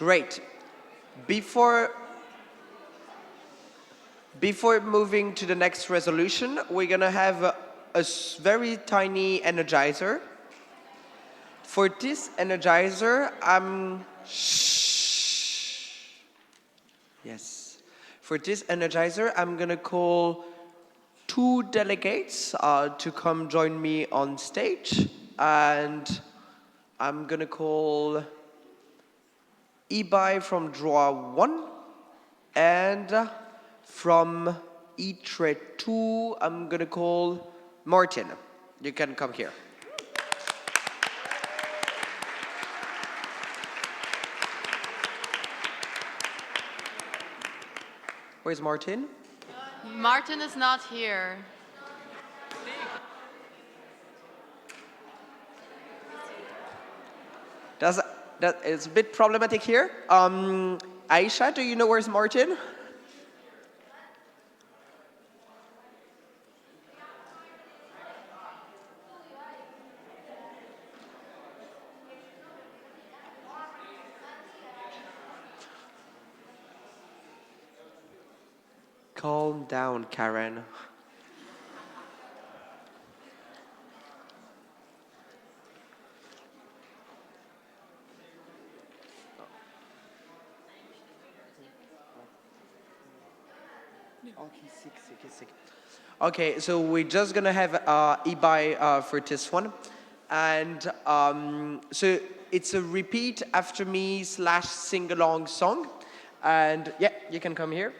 Great. Before moving to the next resolution, we're going to have a very tiny energizer. For this energizer, I'm going to call 2 delegates to come join me on stage. And I'm going to call Ibai from Draw 1 and from ITRE 2, I'm going to call Martin. You can come here. Where's Martin? Martin is not here. That is a bit problematic here. Aisha, do you know where's Martin? Calm down, Karen. Okay, so we're just gonna have Ibai for this one. And so it's a repeat after me / sing-along song. And yeah, you can come here.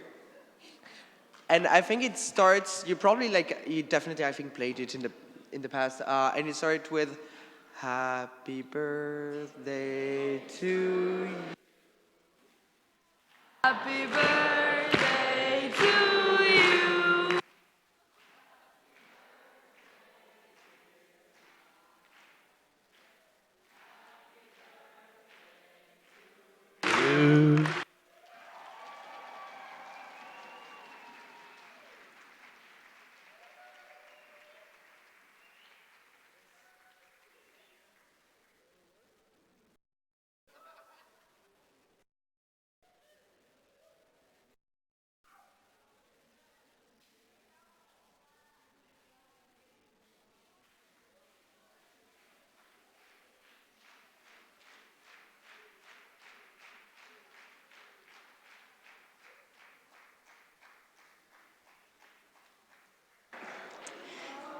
And I think it starts, you definitely, I think, played it in the past. And it started with, Happy birthday to you. Happy birthday to you.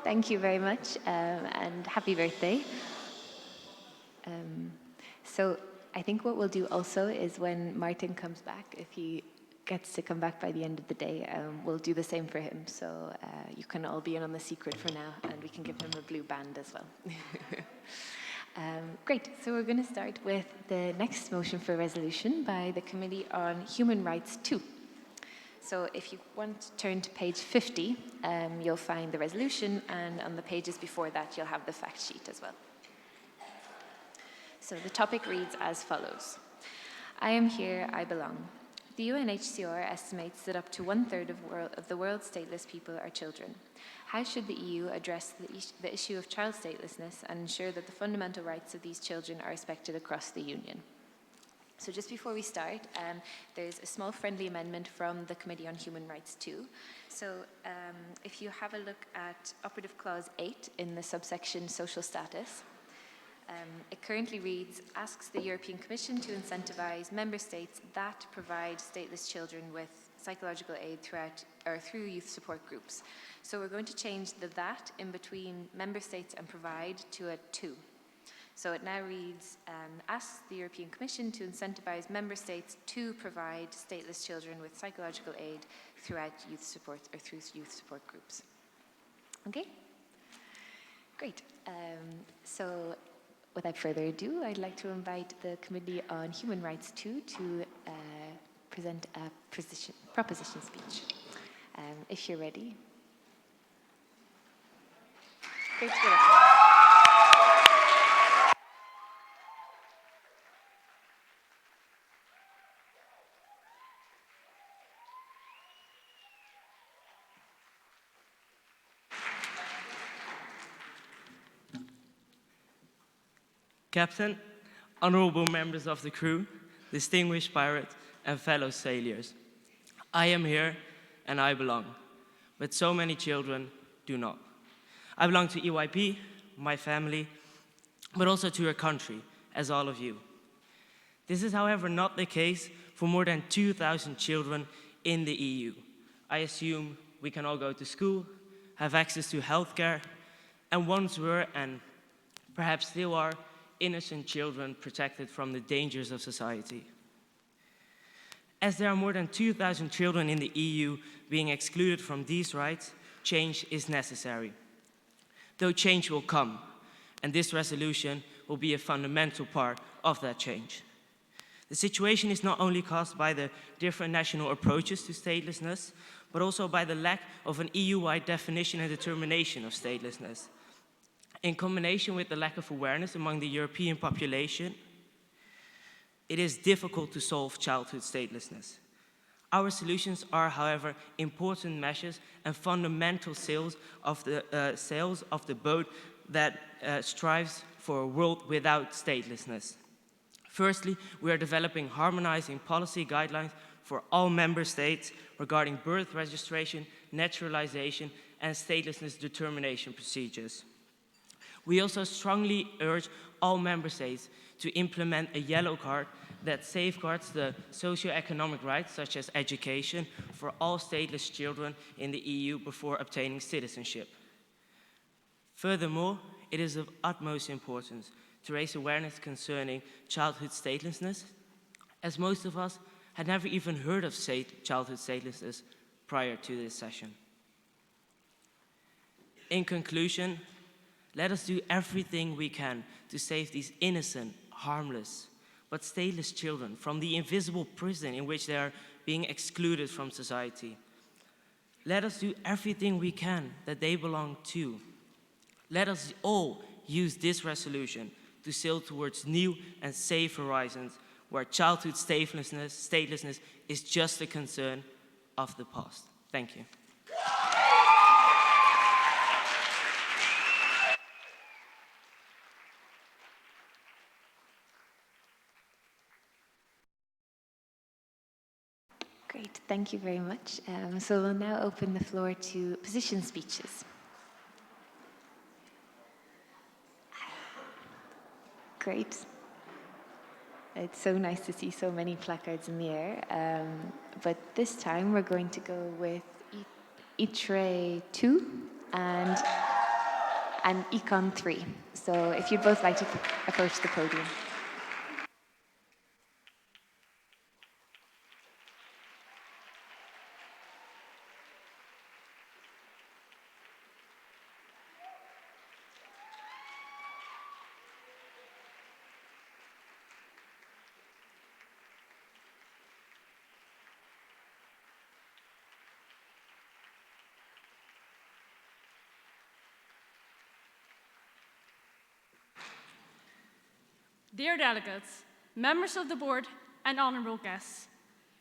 Thank you very much, and happy birthday. So I think what we'll do also is when Martin comes back, if he gets to come back by the end of the day, we'll do the same for him. So you can all be in on the secret for now, and we can give him a blue band as well. Great, so we're going to start with the next motion for resolution by the Committee on Human Rights 2. So if you want to turn to page 50, you'll find the resolution, and on the pages before that, you'll have the fact sheet as well. So the topic reads as follows. I am here, I belong. The UNHCR estimates that up to 1/3 of the world's stateless people are children. How should the EU address the issue of child statelessness and ensure that the fundamental rights of these children are respected across the Union? So just before we start, there's a small friendly amendment from the Committee on Human Rights 2. So if you have a look at Operative Clause 8 in the subsection Social Status, it currently reads, asks the European Commission to incentivize member states that provide stateless children with psychological aid through youth support groups. So we're going to change the that in between member states and provide to a to. So it now reads, asks the European Commission to incentivize member states to provide stateless children with psychological aid throughout youth support or through youth support groups. Okay? Great. So without further ado, I'd like to invite the Committee on Human Rights 2 to present a proposition speech. If you're ready. Great. Captain, honourable members of the crew, distinguished pirates, and fellow sailors. I am here and I belong, but so many children do not. I belong to EYP, my family, but also to your country, as all of you. This is, however, not the case for more than 2,000 children in the EU. I assume we can all go to school, have access to healthcare, and once were, and perhaps still are, innocent children protected from the dangers of society. As there are more than 2,000 children in the EU being excluded from these rights, change is necessary. Though change will come, and this resolution will be a fundamental part of that change. The situation is not only caused by the different national approaches to statelessness, but also by the lack of an EU-wide definition and determination of statelessness. In combination with the lack of awareness among the European population, it is difficult to solve childhood statelessness. Our solutions are, however, important measures and fundamental sails of the boat that strives for a world without statelessness. Firstly, we are developing harmonizing policy guidelines for all member states regarding birth registration, naturalization, and statelessness determination procedures. We also strongly urge all member states to implement a yellow card that safeguards the socio-economic rights, such as education, for all stateless children in the EU before obtaining citizenship. Furthermore, it is of utmost importance to raise awareness concerning childhood statelessness, as most of us had never even heard of childhood statelessness prior to this session. In conclusion, let us do everything we can to save these innocent, harmless, but stateless children from the invisible prison in which they are being excluded from society. Let us do everything we can that they belong to. Let us all use this resolution to sail towards new and safe horizons where childhood statelessness is just a concern of the past. Thank you. Great, thank you very much. So we'll now open the floor to position speeches. Great. It's so nice to see so many placards in the air. But this time we're going to go with ITRE 2 and Econ 3. So if you'd both like to approach the podium. Dear delegates, members of the board, and honorable guests,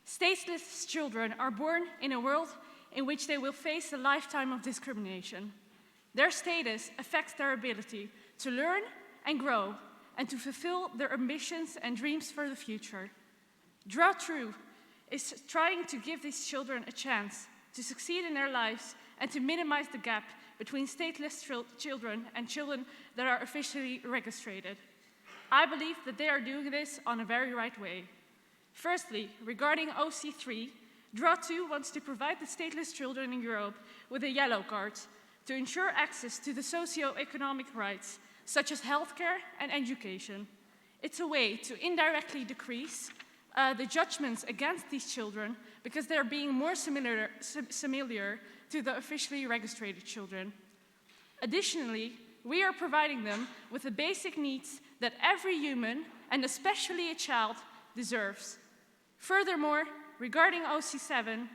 stateless children are born in a world in which they will face a lifetime of discrimination. Their status affects their ability to learn and grow and to fulfill their ambitions and dreams for the future. Draw True is trying to give these children a chance to succeed in their lives and to minimize the gap between stateless children and children that are officially registered. I believe that they are doing this on a very right way. Firstly, regarding OC3, Draw 2 wants to provide the stateless children in Europe with a yellow card to ensure access to the socio-economic rights, such as healthcare and education. It's a way to indirectly decrease the judgments against these children because they're being more similar to the officially registered children. Additionally, we are providing them with the basic needs that every human, and especially a child, deserves. Furthermore, regarding OC7,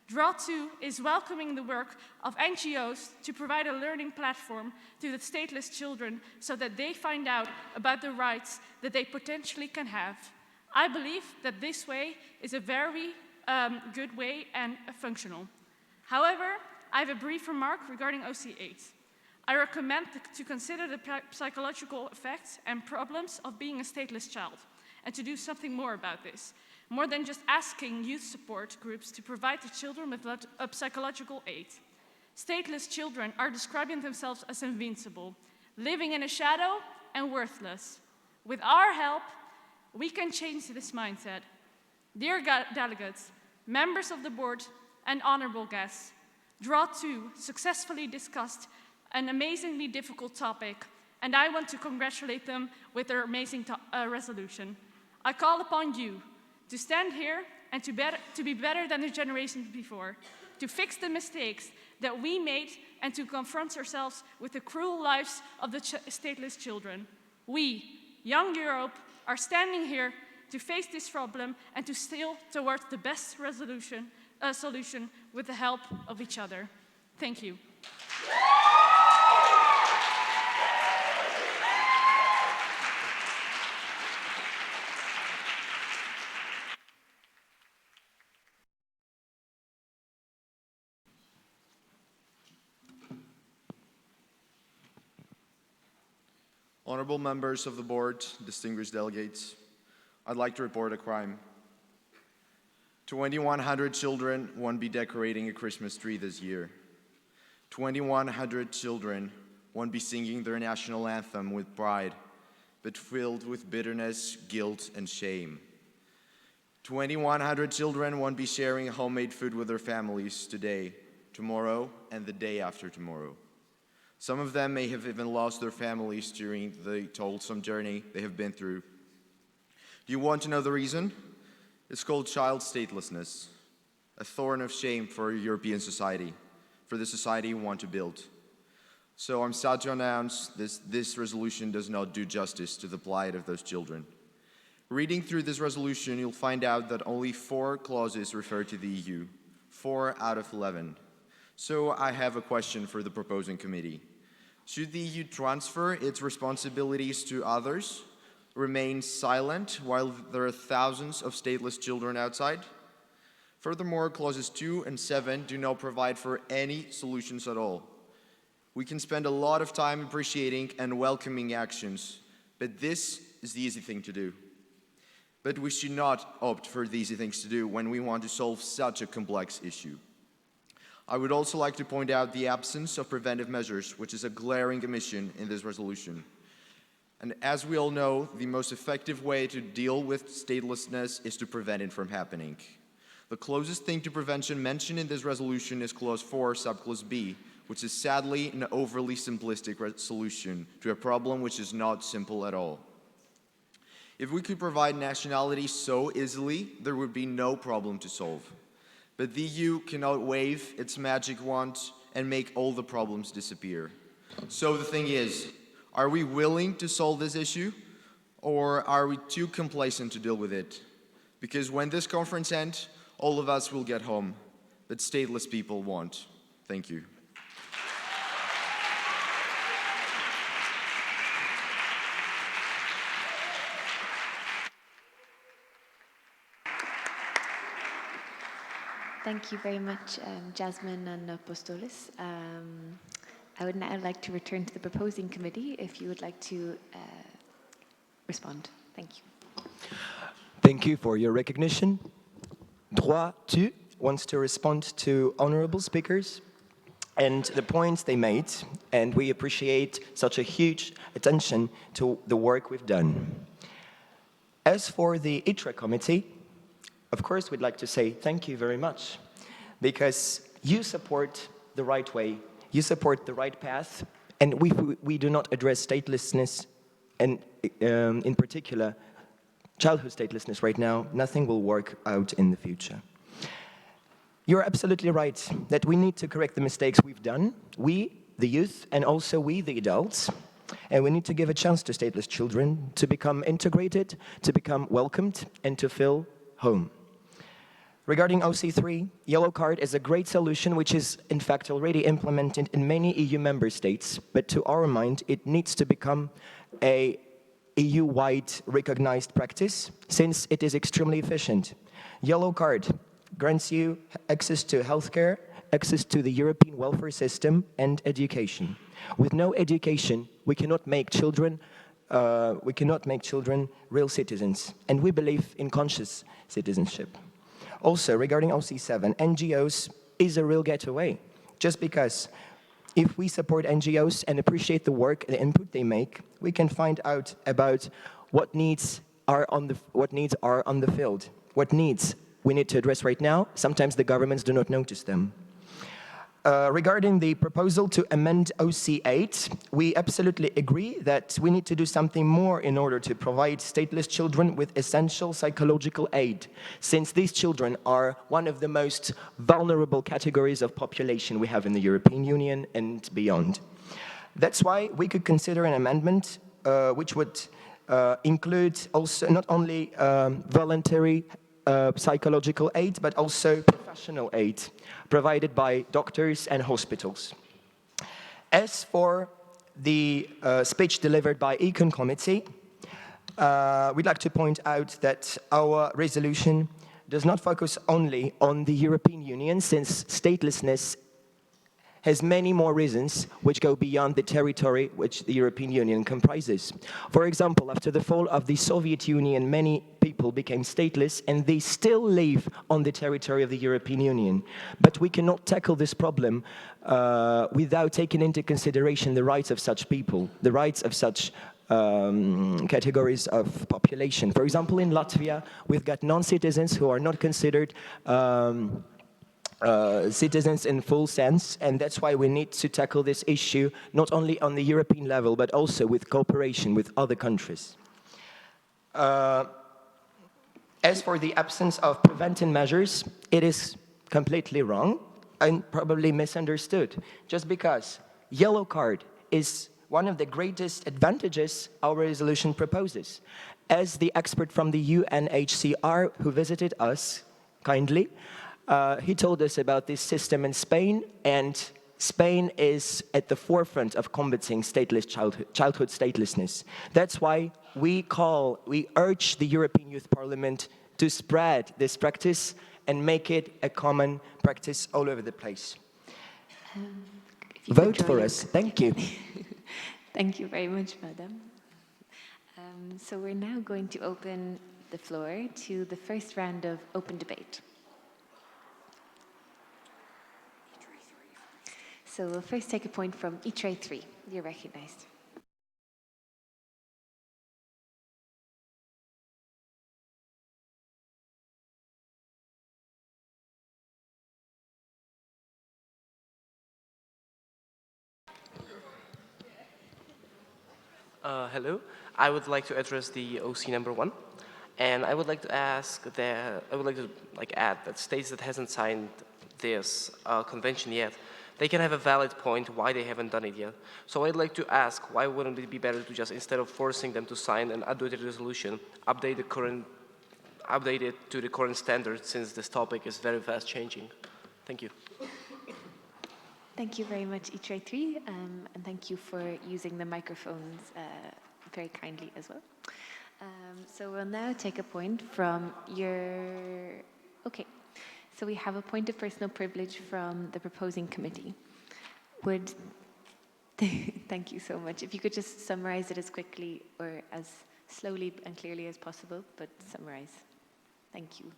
Draw 2 is welcoming the work of NGOs to provide a learning platform to the stateless children so that they find out about the rights that they potentially can have. I believe that this way is a very good way and functional. However, I have a brief remark regarding OC8. I recommend to consider the psychological effects and problems of being a stateless child, and to do something more about this. More than just asking youth support groups to provide the children with psychological aid. Stateless children are describing themselves as invincible, living in a shadow and worthless. With our help, we can change this mindset. Dear delegates, members of the board, and honorable guests, Draw 2 successfully discussed an amazingly difficult topic, and I want to congratulate them with their amazing resolution. I call upon you to stand here and to be better than the generations before, to fix the mistakes that we made and to confront ourselves with the cruel lives of the stateless children. We, young Europe, are standing here to face this problem and to steal towards the best solution with the help of each other. Thank you. Honorable members of the board, distinguished delegates, I'd like to report a crime. 2,100 children won't be decorating a Christmas tree this year. 2,100 children won't be singing their national anthem with pride, but filled with bitterness, guilt, and shame. 2,100 children won't be sharing homemade food with their families today, tomorrow, and the day after tomorrow. Some of them may have even lost their families during the toilsome journey they have been through. Do you want to know the reason? It's called child statelessness, a thorn of shame for European society, for the society we want to build. So I'm sad to announce this resolution does not do justice to the plight of those children. Reading through this resolution, you'll find out that only 4 clauses refer to the EU, 4 out of 11. So I have a question for the proposing committee. Should the EU transfer its responsibilities to others, remain silent while there are thousands of stateless children outside? Furthermore, clauses 2 and 7 do not provide for any solutions at all. We can spend a lot of time appreciating and welcoming actions, but this is the easy thing to do. But we should not opt for the easy things to do when we want to solve such a complex issue. I would also like to point out the absence of preventive measures, which is a glaring omission in this resolution. And as we all know, the most effective way to deal with statelessness is to prevent it from happening. The closest thing to prevention mentioned in this resolution is Clause 4, Subclause B, which is sadly an overly simplistic solution to a problem which is not simple at all. If we could provide nationality so easily, there would be no problem to solve. But the EU cannot wave its magic wand and make all the problems disappear. So the thing is, are we willing to solve this issue, or are we too complacent to deal with it? Because when this conference ends, all of us will get home, but stateless people won't. Thank you. Thank you very much, Jasmine and Apostolis. I would now like to return to the proposing committee if you would like to respond. Thank you. Thank you for your recognition. Droit 2 wants to respond to honorable speakers and the points they made, and we appreciate such a huge attention to the work we've done. As for the ITRE committee, of course, we'd like to say thank you very much, because you support the right way, you support the right path, and we do not address statelessness, and in particular, childhood statelessness right now, nothing will work out in the future. You're absolutely right that we need to correct the mistakes we've done, we, the youth, and also we, the adults, and we need to give a chance to stateless children to become integrated, to become welcomed, and to feel home. Regarding OC3, yellow card is a great solution which is in fact already implemented in many EU member states, but to our mind it needs to become a EU-wide recognized practice since it is extremely efficient. Yellow card grants you access to healthcare, access to the European welfare system and education. With no education, we cannot make children we cannot make children real citizens, and we believe in conscious citizenship. Also, regarding OC7, NGOs is a real getaway, just because if we support NGOs and appreciate the work and the input they make, we can find out about what needs are on the field, what needs we need to address right now. Sometimes the governments do not notice them. Regarding the proposal to amend OC8, we absolutely agree that we need to do something more in order to provide stateless children with essential psychological aid, since these children are one of the most vulnerable categories of population we have in the European Union and beyond. That's why we could consider an amendment which would include also not only voluntary psychological aid, but also professional aid provided by doctors and hospitals. As for the speech delivered by Econ Committee, we'd like to point out that our resolution does not focus only on the European Union, since statelessness has many more reasons which go beyond the territory which the European Union comprises. For example, after the fall of the Soviet Union, many people became stateless and they still live on the territory of the European Union. But we cannot tackle this problem without taking into consideration the rights of such people, the rights of such categories of population. For example, in Latvia, we've got non-citizens who are not considered citizens in full sense, and that's why we need to tackle this issue not only on the European level, but also with cooperation with other countries. As for the absence of preventive measures, it is completely wrong and probably misunderstood, just because yellow card is one of the greatest advantages our resolution proposes. As the expert from the UNHCR who visited us kindly, he told us about this system in Spain, and Spain is at the forefront of combating childhood statelessness. That's why we urge the European Youth Parliament to spread this practice and make it a common practice all over the place. Vote for us. Thank you. Thank you very much, Madam. So we're now going to open the floor to the first round of open debate. So we'll first take a point from ITRE 3. You're recognized. Hello. I would like to address the OC number 1, and I would like to add that states that hasn't signed this convention yet, they can have a valid point why they haven't done it yet. So I'd like to ask, why wouldn't it be better to just, instead of forcing them to sign an updated resolution, update it to the current standards, since this topic is very fast changing. Thank you. Thank you very much, ITRE 3, and thank you for using the microphones very kindly as well. So we'll now take a point from your... Okay. So we have a point of personal privilege from the proposing committee. Thank you so much. If you could just summarize it as quickly or as slowly and clearly as possible, but summarize. Thank you.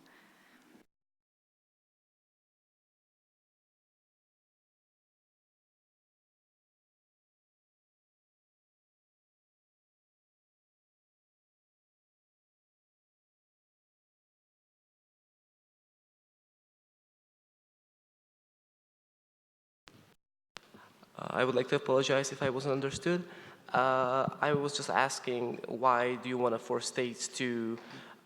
I would like to apologize if I wasn't understood. I was just asking, why do you want to force states to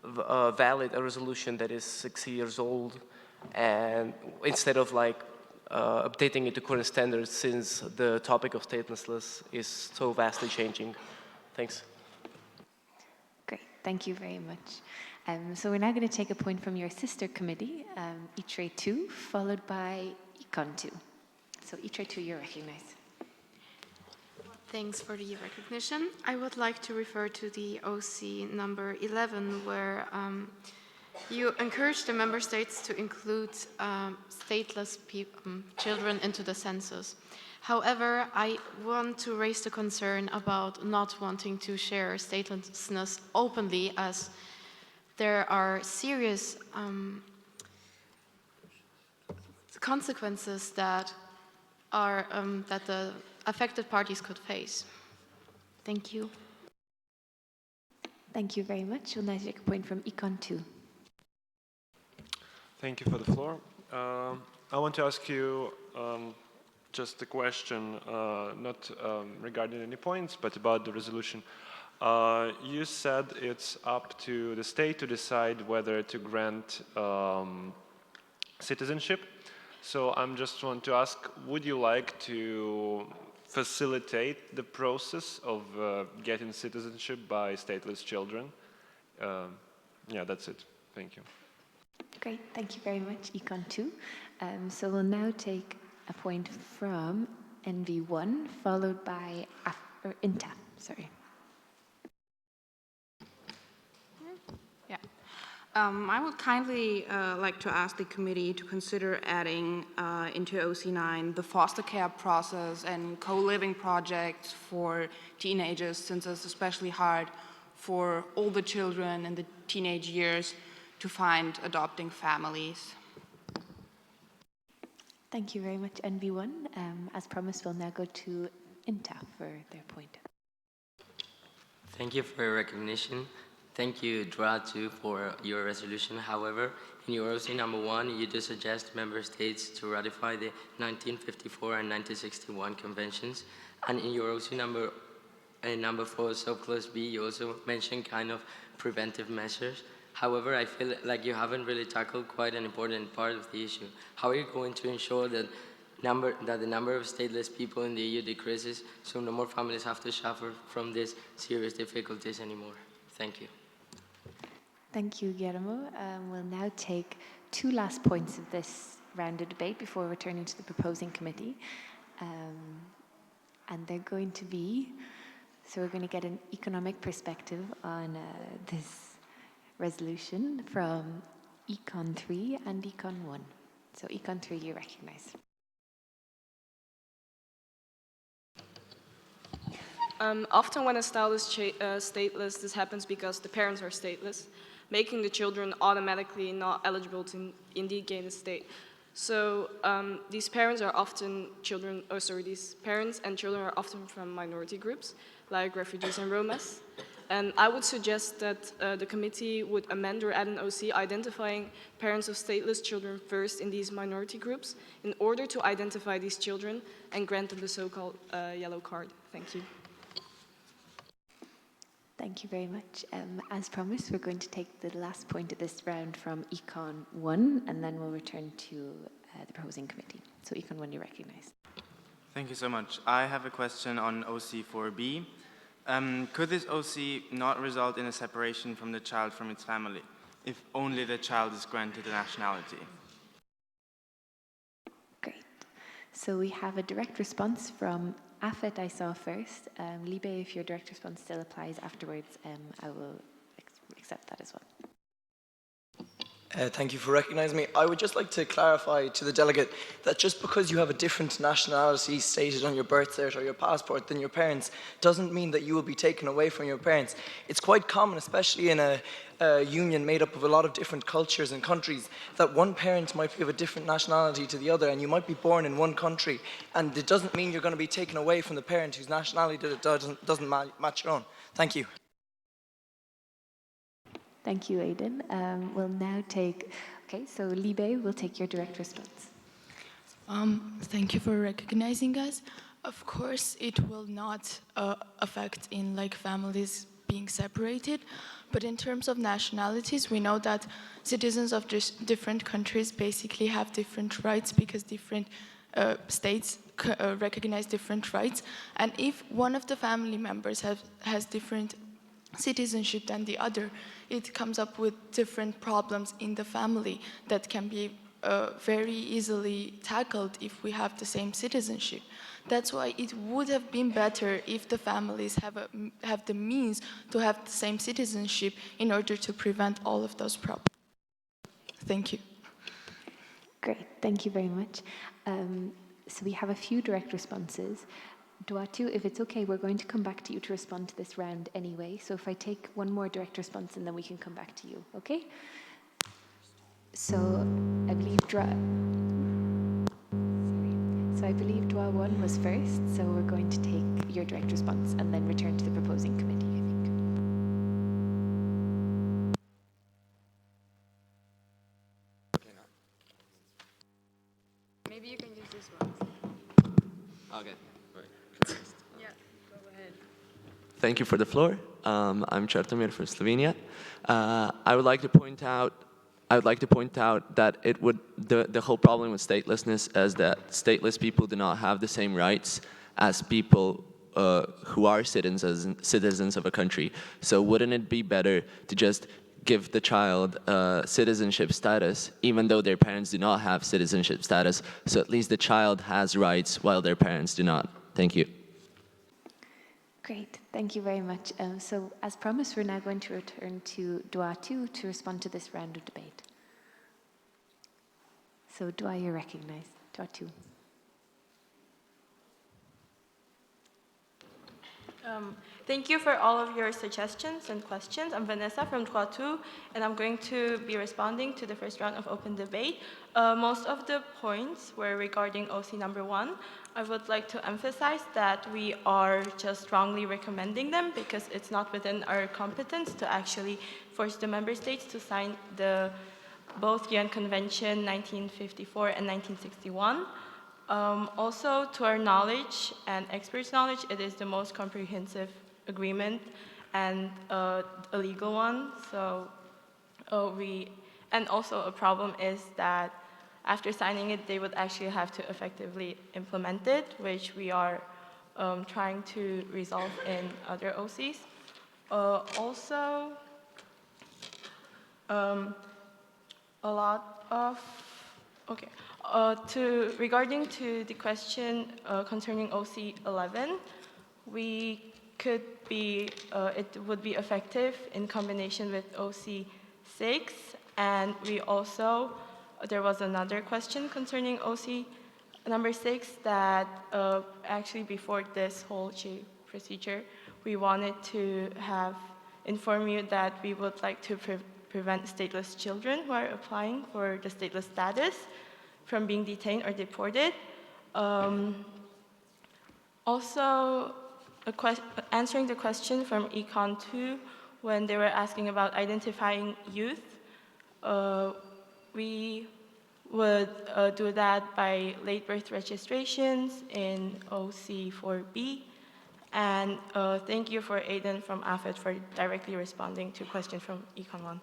validate a resolution that is 6 years old, and instead of updating it to current standards, since the topic of statelessness is so vastly changing? Thanks. Great, thank you very much. So we're now going to take a point from your sister committee, ITRE 2, followed by Econ 2. So ITRE 2, you're recognized. Thanks for the recognition. I would like to refer to the OC number 11, where you encourage the member states to include stateless children into the census. However, I want to raise the concern about not wanting to share statelessness openly, as there are serious consequences that the affected parties could face. Thank you. Thank you very much. We'll now take a point from Econ 2. Thank you for the floor. I want to ask you just a question, not regarding any points, but about the resolution. You said it's up to the state to decide whether to grant citizenship. So I'm just want to ask, would you like to facilitate the process of getting citizenship by stateless children? Yeah, that's it. Thank you. Great, thank you very much, Econ 2. So we'll now take a point from NV1, followed by INTA, sorry. Yeah. I would kindly like to ask the committee to consider adding into OC9 the foster care process and co-living projects for teenagers, since it's especially hard for older children in the teenage years to find adopting families. Thank you very much, NV1. As promised, we'll now go to INTA for their point. Thank you for your recognition. Thank you, DRA2, for your resolution. However, in your OC number 1, you do suggest member states to ratify the 1954 and 1961 conventions. And in your OC number 4, subclause B, you also mentioned kind of preventive measures. However, I feel like you haven't really tackled quite an important part of the issue. How are you going to ensure that the number of stateless people in the EU decreases, so no more families have to suffer from these serious difficulties anymore? Thank you. Thank you, Guillermo. We'll now take 2 last points of this round of debate before returning to the proposing committee. And they're going to be, so we're going to get an economic perspective on this resolution from Econ 3 and Econ 1. So Econ 3, you recognize. Often when a child is stateless, this happens because the parents are stateless, making the children automatically not eligible to indeed gain a state. So these parents and children are often from minority groups, like refugees and Romas. And I would suggest that the committee would amend or add an OC identifying parents of stateless children first in these minority groups in order to identify these children and grant them the so-called yellow card. Thank you. Thank you very much. As promised, we're going to take the last point of this round from Econ 1, and then we'll return to the proposing committee. So Econ 1, you recognize. Thank you so much. I have a question on OC4B. Could this OC not result in a separation from the child from its family, if only the child is granted a nationality? Great. So we have a direct response from Afet I saw first. Libe, if your direct response still applies afterwards, I will accept that as well. Thank you for recognizing me. I would just like to clarify to the delegate that just because you have a different nationality stated on your birth cert or your passport than your parents doesn't mean that you will be taken away from your parents. It's quite common, especially in a union made up of a lot of different cultures and countries, that one parent might be of a different nationality to the other, and you might be born in one country, and it doesn't mean you're going to be taken away from the parent whose nationality doesn't match your own. Thank you. Thank you, Aidan. We'll now take, so Libe will take your direct response. Thank you for recognizing us. Of course, it will not affect in families being separated, but in terms of nationalities, we know that citizens of different countries basically have different rights because different states recognize different rights. And if one of the family members has different citizenship than the other, it comes up with different problems in the family that can be very easily tackled if we have the same citizenship. That's why it would have been better if the families have the means to have the same citizenship in order to prevent all of those problems. Thank you. Great, thank you very much. So we have a few direct responses. Duatu, if it's okay, we're going to come back to you to respond to this round anyway. So if I take one more direct response and then we can come back to you, okay? So I believe Dwa 1 was first, so we're going to take your direct response and then return to the proposing committee, I think. Maybe you can use this one. Okay. Right. Yeah, go ahead. Thank you for the floor. I'm Čertomir from Slovenia. I would like to point out that the whole problem with statelessness is that stateless people do not have the same rights as people who are citizens of a country. So wouldn't it be better to just give the child citizenship status, even though their parents do not have citizenship status, so at least the child has rights while their parents do not? Thank you. Great, thank you very much. So as promised, we're now going to return to Duatu to respond to this round of debate. So Dua, you're recognized. Duatu. Thank you for all of your suggestions and questions. I'm Vanessa from Duatu, and I'm going to be responding to the first round of open debate. Most of the points were regarding OC number 1. I would like to emphasize that we are just strongly recommending them because it's not within our competence to actually force the member states to sign both UN Convention 1954 and 1961. Also, to our knowledge and experts' knowledge, it is the most comprehensive agreement and a legal one. So and also a problem is that after signing it, they would actually have to effectively implement it, which we are trying to resolve in other OCs. Also, a lot of, okay. Regarding to the question concerning OC 11, it would be effective in combination with OC 6, and there was another question concerning OC number 6 that actually before this whole procedure, we wanted to inform you that we would like to prevent stateless children who are applying for the stateless status from being detained or deported. Also, answering the question from Econ 2 when they were asking about identifying youth, we would do that by late birth registrations in OC4B. And thank you for Aidan from AFET for directly responding to questions from Econ 1.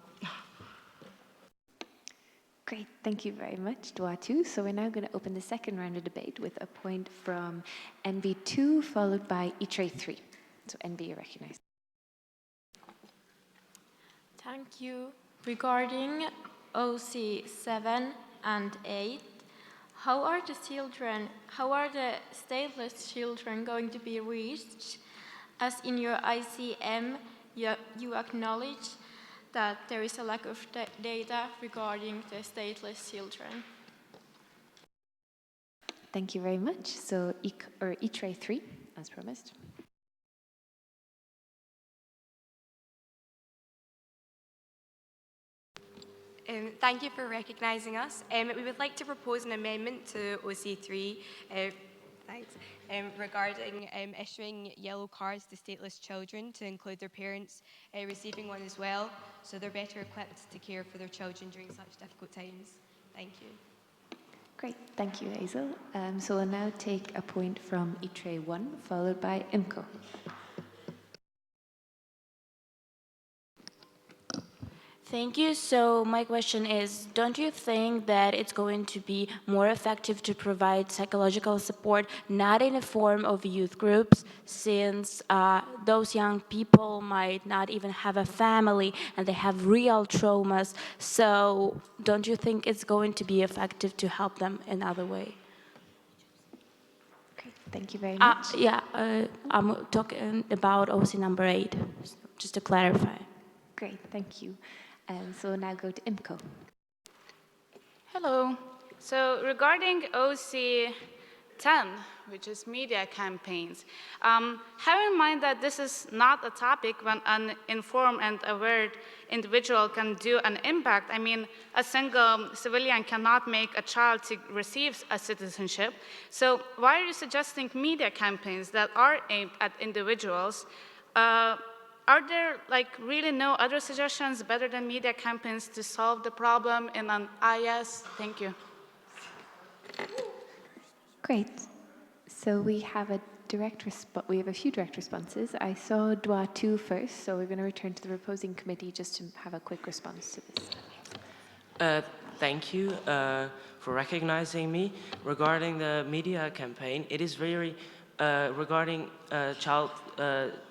Great, thank you very much, Duatu. So we're now going to open the second round of debate with a point from NB2 followed by ITRE 3. So NB, you're recognized. Thank you. Regarding OC 7 and 8, how are the stateless children going to be reached? As in your ICM, you acknowledge that there is a lack of data regarding the stateless children. Thank you very much. So ITRE 3, as promised. Thank you for recognising us. We would like to propose an amendment to OC3 regarding issuing yellow cards to stateless children to include their parents receiving one as well, so they're better equipped to care for their children during such difficult times. Thank you. Great, thank you, Hazel. So we'll now take a point from ITRE 1, followed by IMCO. Thank you. So my question is, don't you think that it's going to be more effective to provide psychological support, not in the form of youth groups, since those young people might not even have a family and they have real traumas? So don't you think it's going to be effective to help them in other way? Okay, thank you very much. I'm talking about OC number 8, just to clarify. Great, thank you. So we'll now go to IMCO. Hello. So regarding OC 10, which is media campaigns. Have in mind that this is not a topic when an informed and aware individual can do an impact. I mean, a single civilian cannot make a child to receive a citizenship. So why are you suggesting media campaigns that are aimed at individuals? Are there really no other suggestions better than media campaigns to solve the problem in an IS? Thank you. Great. So we have a few direct responses. I saw Droit 2 first, so we're going to return to the proposing committee just to have a quick response to this. Thank you for recognizing me. Regarding the media campaign, it is very regarding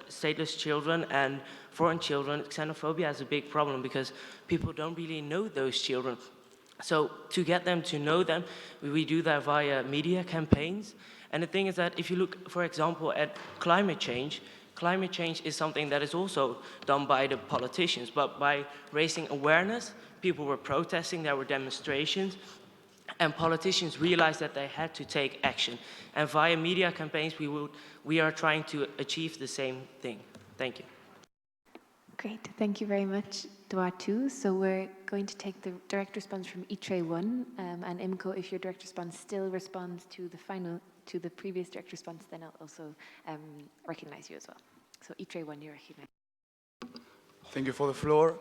stateless children and foreign children. Xenophobia is a big problem because people don't really know those children. So to get them to know them, we do that via media campaigns. And the thing is that if you look, for example, at climate change is something that is also done by the politicians, but by raising awareness, people were protesting, there were demonstrations, and politicians realized that they had to take action. And via media campaigns, we are trying to achieve the same thing. Thank you. Great, thank you very much, Droit 2. So we're going to take the direct response from ITRE 1, and IMCO, if your direct response still responds to the previous direct response, then I'll also recognize you as well. So ITRE 1, you're recognized. Thank you for the floor.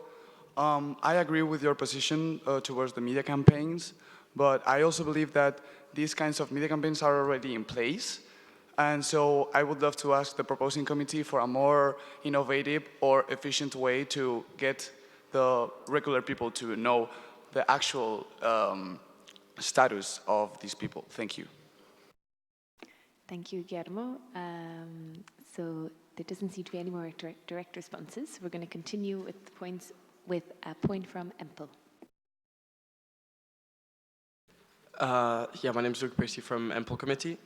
I agree with your position towards the media campaigns, but I also believe that these kinds of media campaigns are already in place. And so I would love to ask the proposing committee for a more innovative or efficient way to get the regular people to know the actual status of these people. Thank you. Thank you, Guillermo. So there doesn't seem to be any more direct responses. We're going to continue with the points with a point from Empel. My name is Luke Percy from Empel Committee.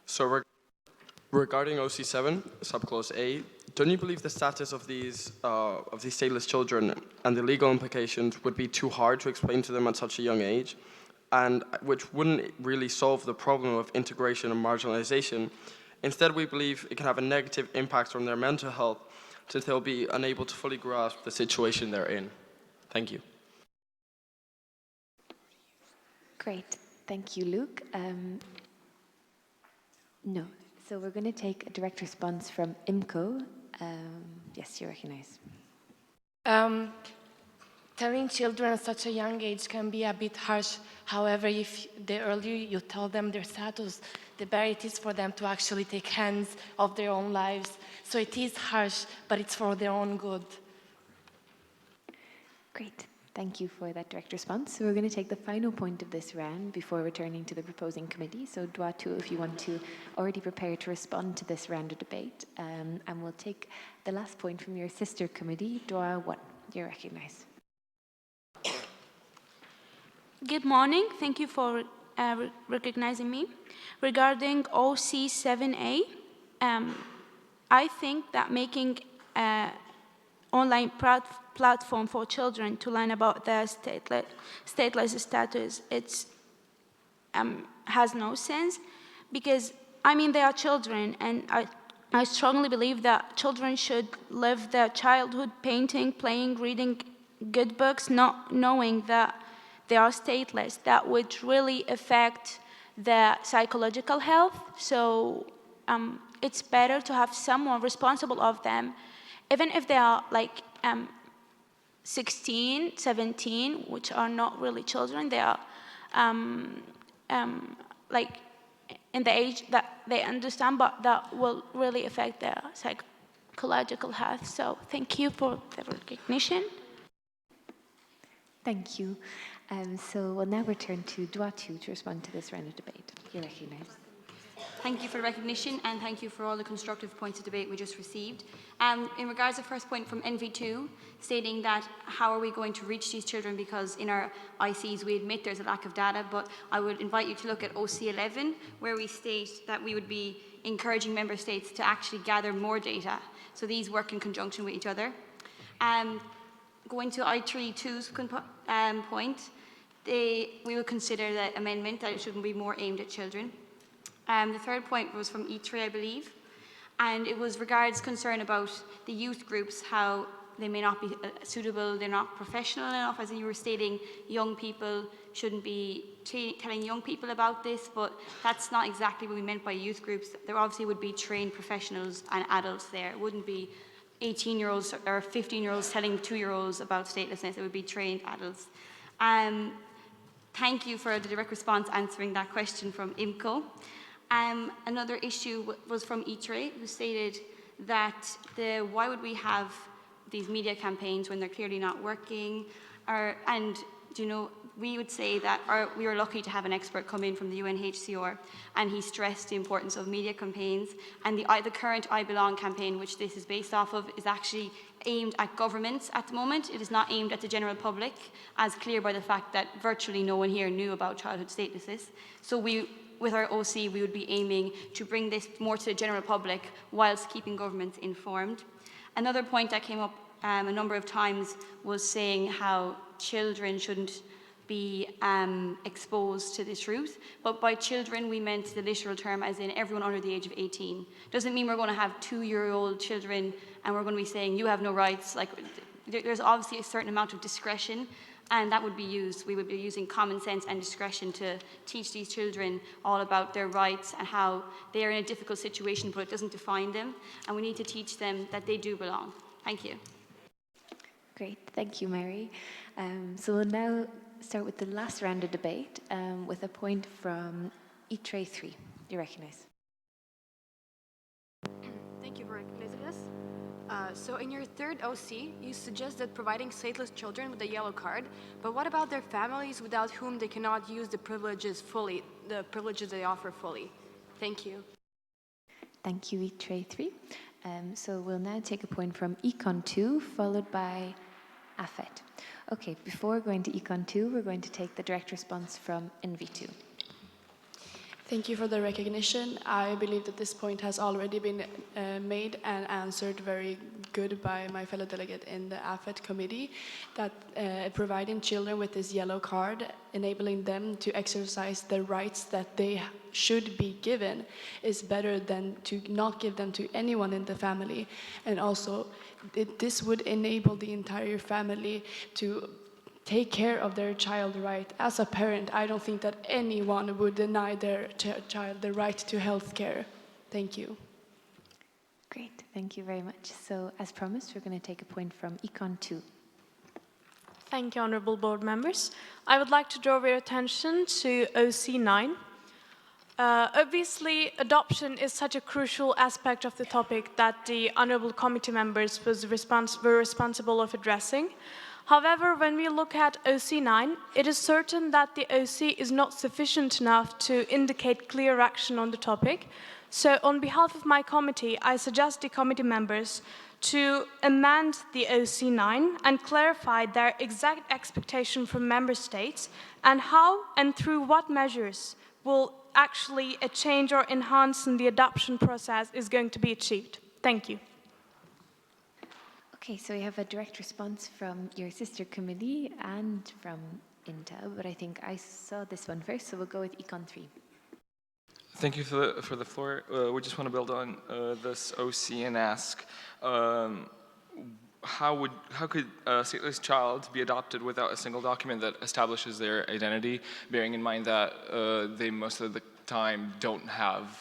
So regarding OC7, subclause A, don't you believe the status of these stateless children and the legal implications would be too hard to explain to them at such a young age, and which wouldn't really solve the problem of integration and marginalization? Instead, we believe it can have a negative impact on their mental health since they'll be unable to fully grasp the situation they're in. Thank you. Great. Thank you, Luke. No. So we're going to take a direct response from IMCO. Yes, you're recognized. Telling children at such a young age can be a bit harsh. However, if the earlier you tell them their status, the better it is for them to actually take hands of their own lives. So it is harsh, but it's for their own good. Great. Thank you for that direct response. So we're going to take the final point of this round before returning to the proposing committee. So Droit 2, if you want to already prepare to respond to this round of debate. And we'll take the last point from your sister committee, Droit 1. You're recognized. Good morning. Thank you for recognizing me. Regarding OC7A, I think that making online platform for children to learn about their stateless status, has no sense, because I mean they are children, and I strongly believe that children should live their childhood painting, playing, reading good books, not knowing that they are stateless. That would really affect their psychological health. So it's better to have someone responsible of them, even if they are like 16, 17, which are not really children. They are like in the age that they understand, but that will really affect their psychological health. So thank you for the recognition. Thank you. So we'll now return to Droit 2 to respond to this round of debate. You're recognized. Thank you for the recognition, and thank you for all the constructive points of debate we just received. In regards to the first point from NV2, stating that how are we going to reach these children, because in our ICs we admit there's a lack of data, but I would invite you to look at OC11, where we state that we would be encouraging member states to actually gather more data. So these work in conjunction with each other. Going to I32's point, we will consider that amendment that it shouldn't be more aimed at children. The third point was from ITRE, I believe, and it was regards concern about the youth groups, how they may not be suitable, they're not professional enough, as you were stating, young people shouldn't be telling young people about this, but that's not exactly what we meant by youth groups. There obviously would be trained professionals and adults there. It wouldn't be 18-year-olds or 15-year-olds telling 2-year-olds about statelessness. It would be trained adults. Thank you for the direct response answering that question from IMCO. Another issue was from ITRE, who stated that why would we have these media campaigns when they're clearly not working? We would say that we were lucky to have an expert come in from the UNHCR, and he stressed the importance of media campaigns. And the current I Belong campaign, which this is based off of, is actually aimed at governments at the moment. It is not aimed at the general public, as clear by the fact that virtually no one here knew about childhood statelessness. So with our OC, we would be aiming to bring this more to the general public whilst keeping governments informed. Another point that came up a number of times was saying how children shouldn't be exposed to the truth, but by children we meant the literal term, as in everyone under the age of 18. Doesn't mean we're going to have 2-year-old children and we're going to be saying you have no rights. Like, there's obviously a certain amount of discretion, and that would be used. We would be using common sense and discretion to teach these children all about their rights and how they are in a difficult situation, but it doesn't define them, and we need to teach them that they do belong. Thank you. Great, thank you, Mary. So we'll now start with the last round of debate with a point from ITRE 3. You're recognized. Thank you for recognizing us. So in your third OC, you suggested providing stateless children with a yellow card, but what about their families without whom they cannot use the privileges they offer fully? Thank you. Thank you, ITRE 3. So we'll now take a point from Econ 2, followed by AFET. Okay, before going to Econ 2, we're going to take the direct response from NV2. Thank you for the recognition. I believe that this point has already been made and answered very good by my fellow delegate in the AFET committee, that providing children with this yellow card, enabling them to exercise the rights that they should be given, is better than to not give them to anyone in the family. And also, this would enable the entire family to take care of their child right. As a parent, I don't think that anyone would deny their child the right to health care. Thank you. Great, thank you very much. So, as promised, we're going to take a point from Econ 2. Thank you, honourable board members. I would like to draw your attention to OC9. Obviously, adoption is such a crucial aspect of the topic that the honourable committee members were responsible of addressing. However, when we look at OC9, it is certain that the OC is not sufficient enough to indicate clear action on the topic. So on behalf of my committee, I suggest the committee members to amend the OC9 and clarify their exact expectation from member states and how and through what measures will actually a change or enhance in the adoption process is going to be achieved. Thank you. Okay, so we have a direct response from your sister committee and from Intel, but I think I saw this one first, so we'll go with Econ 3. Thank you for the floor. We just want to build on this OC and ask, how could a stateless child be adopted without a single document that establishes their identity, bearing in mind that they most of the time don't have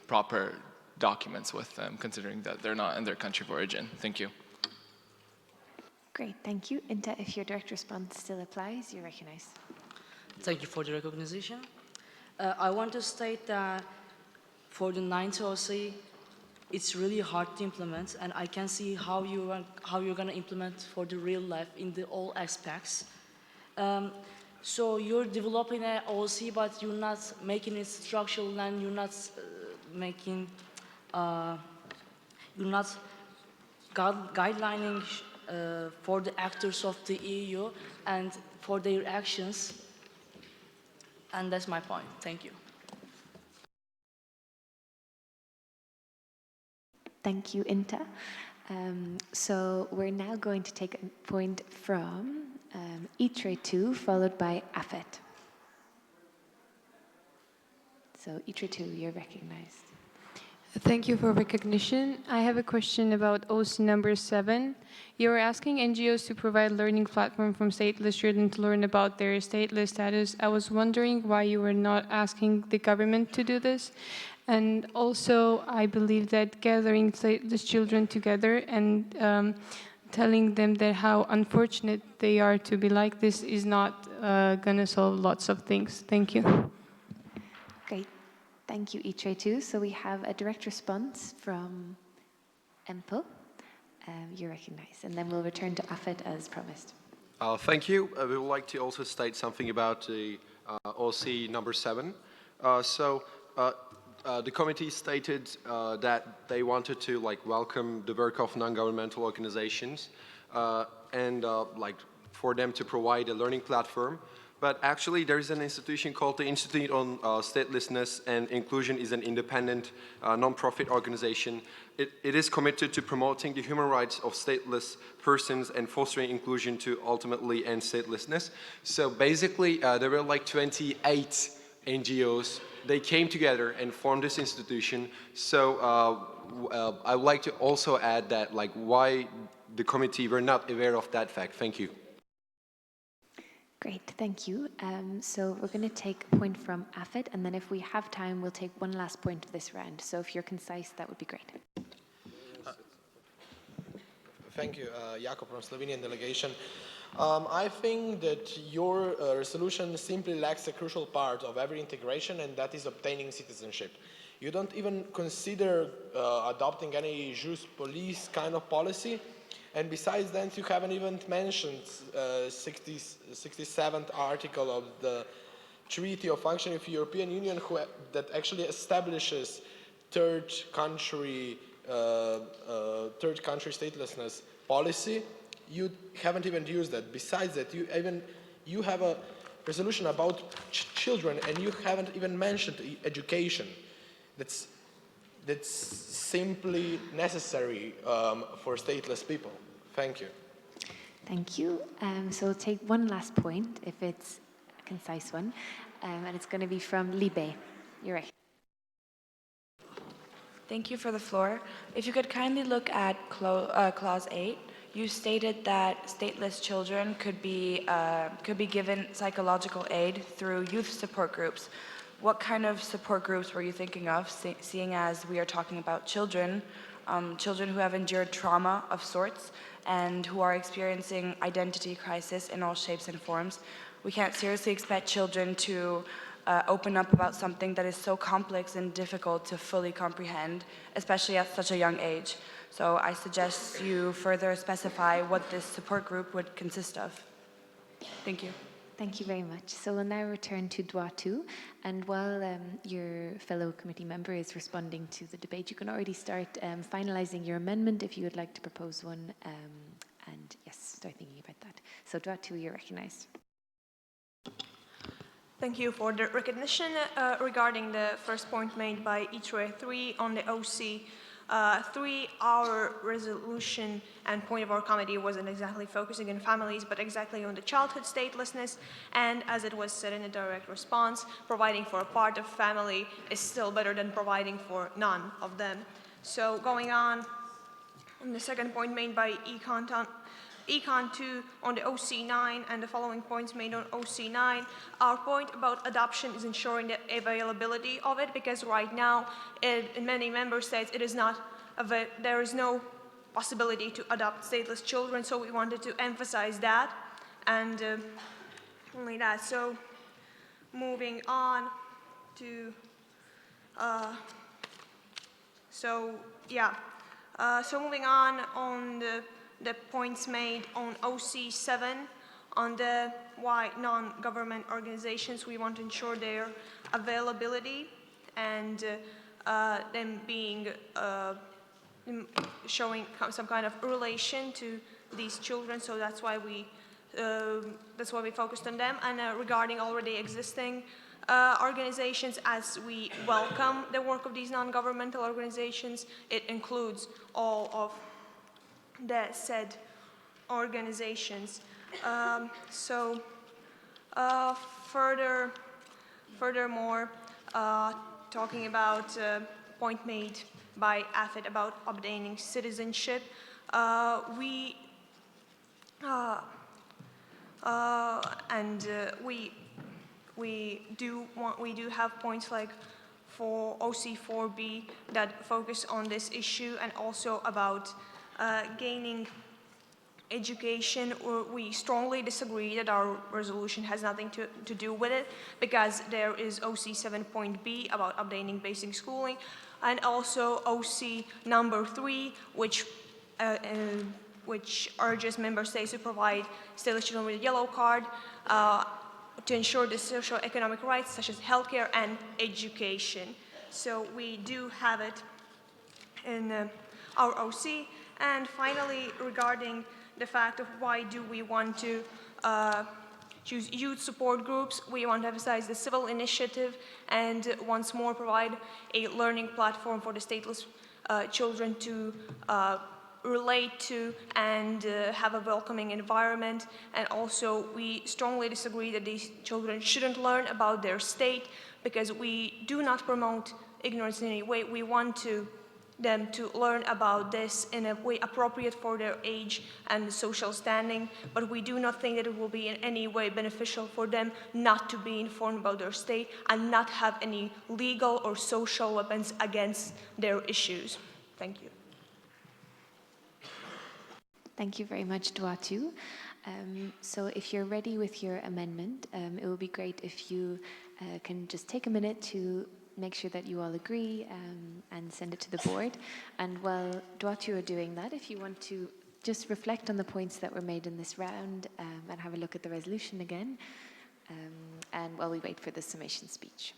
proper documents with them, considering that they're not in their country of origin? Thank you. Great, thank you. Inta, if your direct response still applies, you're recognized. Thank you for the recognition. I want to state that for the 9th OC, it's really hard to implement, and I can see how you're going to implement for the real life in all aspects. So you're developing an OC, but you're not making it structural, and you're not guidelining for the actors of the EU and for their actions. And that's my point. Thank you. Thank you, Inta. So we're now going to take a point from ITRE 2, followed by AFET. So ITRE 2, you're recognized. Thank you for recognition. I have a question about OC number 7. You were asking NGOs to provide learning platform from stateless children to learn about their stateless status. I was wondering why you were not asking the government to do this. And also, I believe that gathering stateless children together and telling them that how unfortunate they are to be like this is not going to solve lots of things. Thank you. Great. Thank you, ITRE 2. So we have a direct response from EMPL. You're recognized. And then we'll return to AFET as promised. Thank you. We would like to also state something about the OC number 7. The committee stated that they wanted to welcome the work of non-governmental organizations and for them to provide a learning platform. But actually, there is an institution called the Institute on Statelessness and Inclusion. Is an independent non-profit organization. It is committed to promoting the human rights of stateless persons and fostering inclusion to ultimately end statelessness. So basically, there were 28 NGOs. They came together and formed this institution. So I would like to also add that why the committee were not aware of that fact. Thank you. Great, thank you. So we're going to take a point from AFET, and then if we have time, we'll take one last point of this round. So if you're concise, that would be great. Thank you, Jakob from Slovenian delegation. I think that your resolution simply lacks a crucial part of every integration, and that is obtaining citizenship. You don't even consider adopting any jus police kind of policy. And besides that, you haven't even mentioned 67th article of the Treaty of Functioning of the European Union that actually establishes third country statelessness policy. You haven't even used that. Besides that, you have a resolution about children, and you haven't even mentioned education. That's simply necessary for stateless people. Thank you. Thank you. So we'll take one last point, if it's a concise one, and it's going to be from Libe. You're right. Thank you for the floor. If you could kindly look at Clause 8, you stated that stateless children could be given psychological aid through youth support groups. What kind of support groups were you thinking of, seeing as we are talking about children who have endured trauma of sorts and who are experiencing identity crisis in all shapes and forms? We can't seriously expect children to open up about something that is so complex and difficult to fully comprehend, especially at such a young age. So I suggest you further specify what this support group would consist of. Thank you. Thank you very much. So we'll now return to Droit 2, and while your fellow committee member is responding to the debate, you can already start finalising your amendment if you would like to propose one, and yes, start thinking about that. So Droit 2, you're recognised. Thank you for the recognition regarding the first point made by ITRE 3 on the OC. 3, our resolution and point of our committee wasn't exactly focusing on families, but exactly on the childhood statelessness. And as it was said in a direct response, providing for a part of family is still better than providing for none of them. So going on the second point made by Econ 2 on the OC9 and the following points made on OC9, our point about adoption is ensuring the availability of it, because right now in many member states there is no possibility to adopt stateless children, so we wanted to emphasize that, and only that. So moving on to moving on the points made on OC7 on the why non-government organizations, we want to ensure their availability and them being showing some kind of relation to these children. So that's why we focused on them. And regarding already existing organizations, as we welcome the work of these non-governmental organizations, it includes all of the said organizations. Furthermore, talking about point made by AFID about obtaining citizenship, we do have points like for OC4B that focus on this issue, and also about gaining education. We strongly disagree that our resolution has nothing to do with it, because there is OC7.B about obtaining basic schooling, and also OC number 3, which urges member states to provide stateless children with a yellow card to ensure the socio-economic rights such as healthcare and education. So we do have it in our OC. And finally, regarding the fact of why do we want to choose youth support groups, we want to emphasize the civil initiative and once more provide a learning platform for the stateless children to relate to and have a welcoming environment. And also we strongly disagree that these children shouldn't learn about their state, because we do not promote ignorance in any way. We want them to learn about this in a way appropriate for their age and social standing, but we do not think that it will be in any way beneficial for them not to be informed about their state and not have any legal or social weapons against their issues. Thank you. Thank you very much, Duatu. So if you're ready with your amendment, it would be great if you can just take a minute to make sure that you all agree and send it to the board. And while Duatu are doing that, if you want to just reflect on the points that were made in this round and have a look at the resolution again, and while we wait for the summation speech.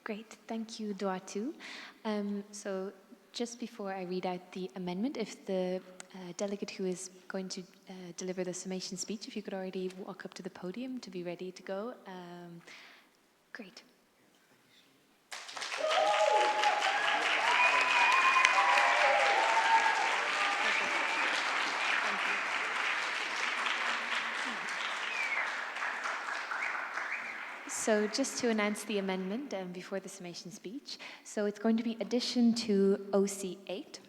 Great, thank you, Duatu. So just before I read out the amendment, if the delegate who is going to deliver the summation speech, if you could already walk up to the podium to be ready to go. Great. So just to announce the amendment before the summation speech, so it's going to be addition to OC 8.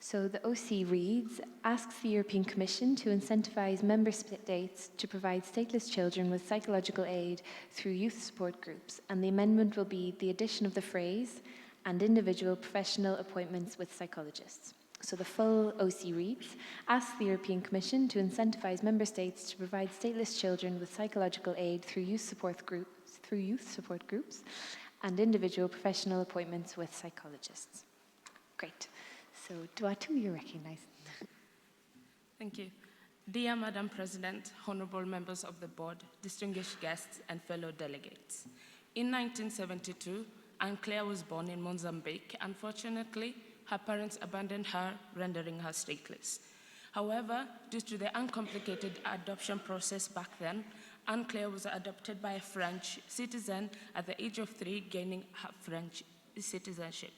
So the OC reads, asks the European Commission to incentivize member states to provide stateless children with psychological aid through youth support groups. And the amendment will be the addition of the phrase, and individual professional appointments with psychologists. So the full OC reads, asks the European Commission to incentivize member states to provide stateless children with psychological aid through youth support groups and individual professional appointments with psychologists. Great. So Duatu, you're recognized. Thank you. Dear Madam President, honorable members of the board, distinguished guests and fellow delegates. In 1972, Anne-Claire was born in Mozambique. Unfortunately, her parents abandoned her, rendering her stateless. However, due to the uncomplicated adoption process back then, Anne-Claire was adopted by a French citizen at the age of 3, gaining her French citizenship.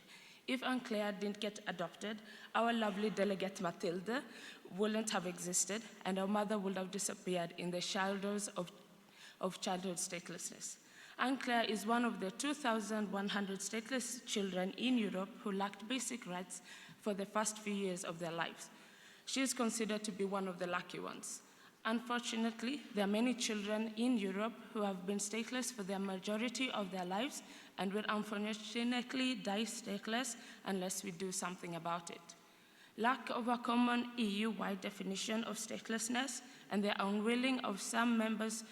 If Anne-Claire didn't get adopted, our lovely delegate Mathilde wouldn't have existed, and our mother would have disappeared in the shadows of childhood statelessness. Anne-Claire is one of the 2,100 stateless children in Europe who lacked basic rights for the first few years of their lives. She is considered to be one of the lucky ones. Unfortunately, there are many children in Europe who have been stateless for the majority of their lives and will unfortunately die stateless unless we do something about it. Lack of a common EU-wide definition of statelessness and the unwilling of some members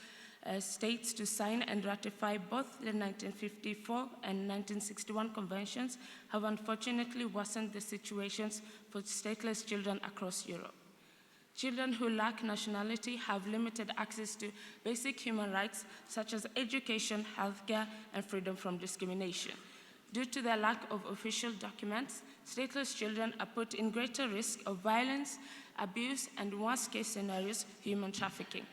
states to sign and ratify both the 1954 and 1961 conventions have unfortunately worsened the situations for stateless children across Europe. Children who lack nationality have limited access to basic human rights such as education, healthcare, and freedom from discrimination. Due to their lack of official documents, stateless children are put in greater risk of violence, abuse, and worst-case scenarios, human trafficking.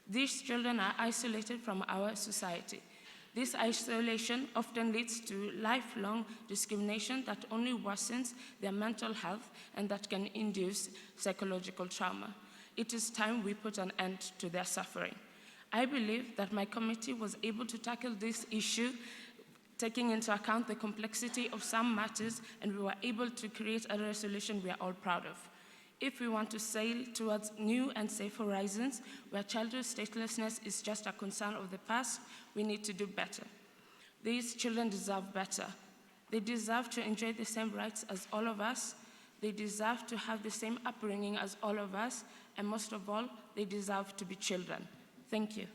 These children are isolated from our society. This isolation often leads to lifelong discrimination that only worsens their mental health and that can induce psychological trauma. It is time we put an end to their suffering. I believe that my committee was able to tackle this issue, taking into account the complexity of some matters, and we were able to create a resolution we are all proud of. If we want to sail towards new and safe horizons where childhood statelessness is just a concern of the past, we need to do better. These children deserve better. They deserve to enjoy the same rights as all of us. They deserve to have the same upbringing as all of us. And most of all, they deserve to be children. Thank you.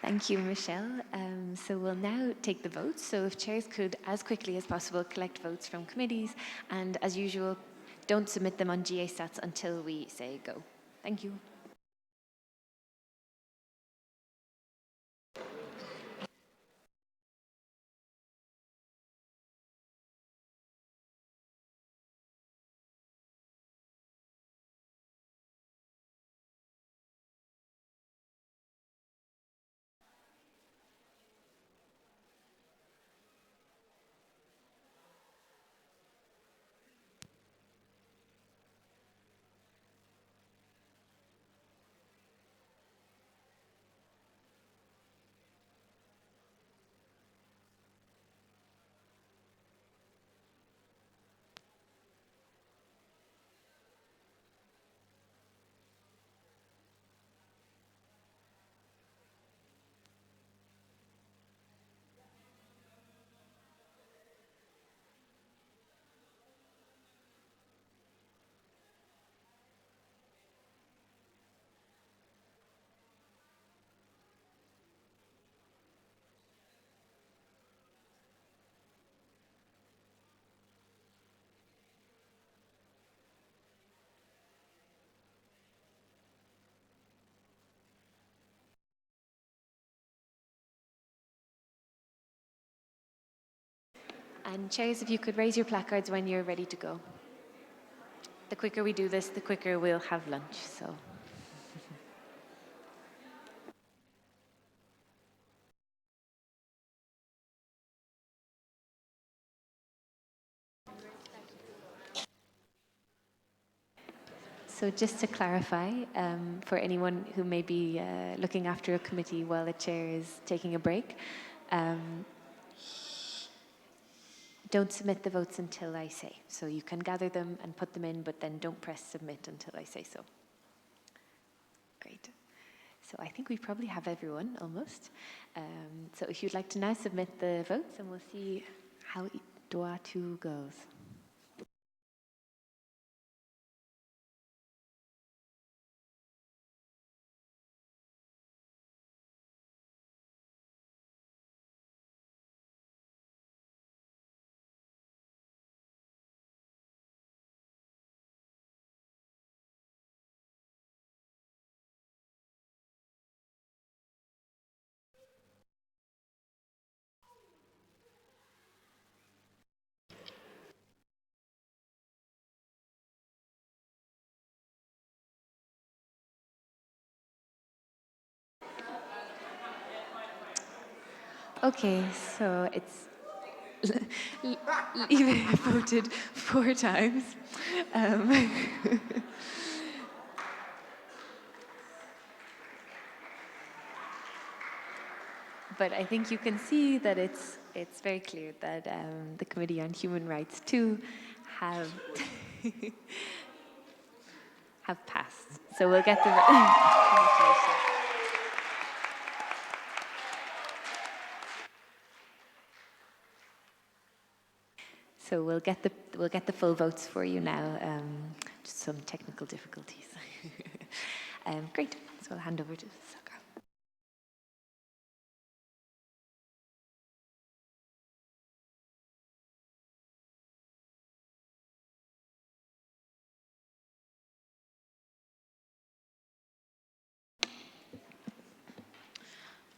Thank you, Michelle. So we'll now take the votes. So if chairs could, as quickly as possible, collect votes from committees, and as usual, don't submit them on GA stats until we say go. Thank you. And chairs, if you could raise your placards when you're ready to go. The quicker we do this, the quicker we'll have lunch, so. So just to clarify, for anyone who may be looking after a committee while the chair is taking a break, don't submit the votes until I say. So you can gather them and put them in, but then don't press submit until I say so. Great. So I think we probably have everyone almost. So if you'd like to now submit the votes, and we'll see how DOA 2 goes. Okay, so it's Lieve voted 4 times. But I think you can see that it's very clear that the Committee on Human Rights too have have passed. So we'll get the congratulations. So we'll get the full votes for you now. Just some technical difficulties. Great. So I'll hand over to Saka.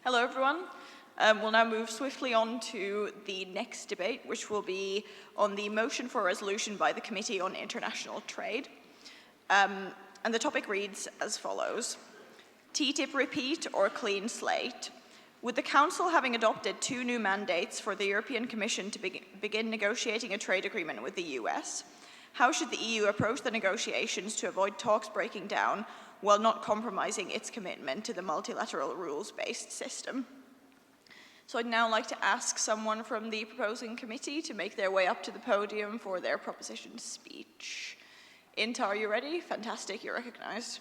Hello, everyone. We'll now move swiftly on to the next debate, which will be on the motion for a resolution by the Committee on International Trade. And the topic reads as follows. TTIP repeat or clean slate? With the Council having adopted 2 new mandates for the European Commission to begin negotiating a trade agreement with the US, how should the EU approach the negotiations to avoid talks breaking down while not compromising its commitment to the multilateral rules-based system? So I'd now like to ask someone from the proposing committee to make their way up to the podium for their proposition speech. Inta, are you ready? Fantastic, you're recognized.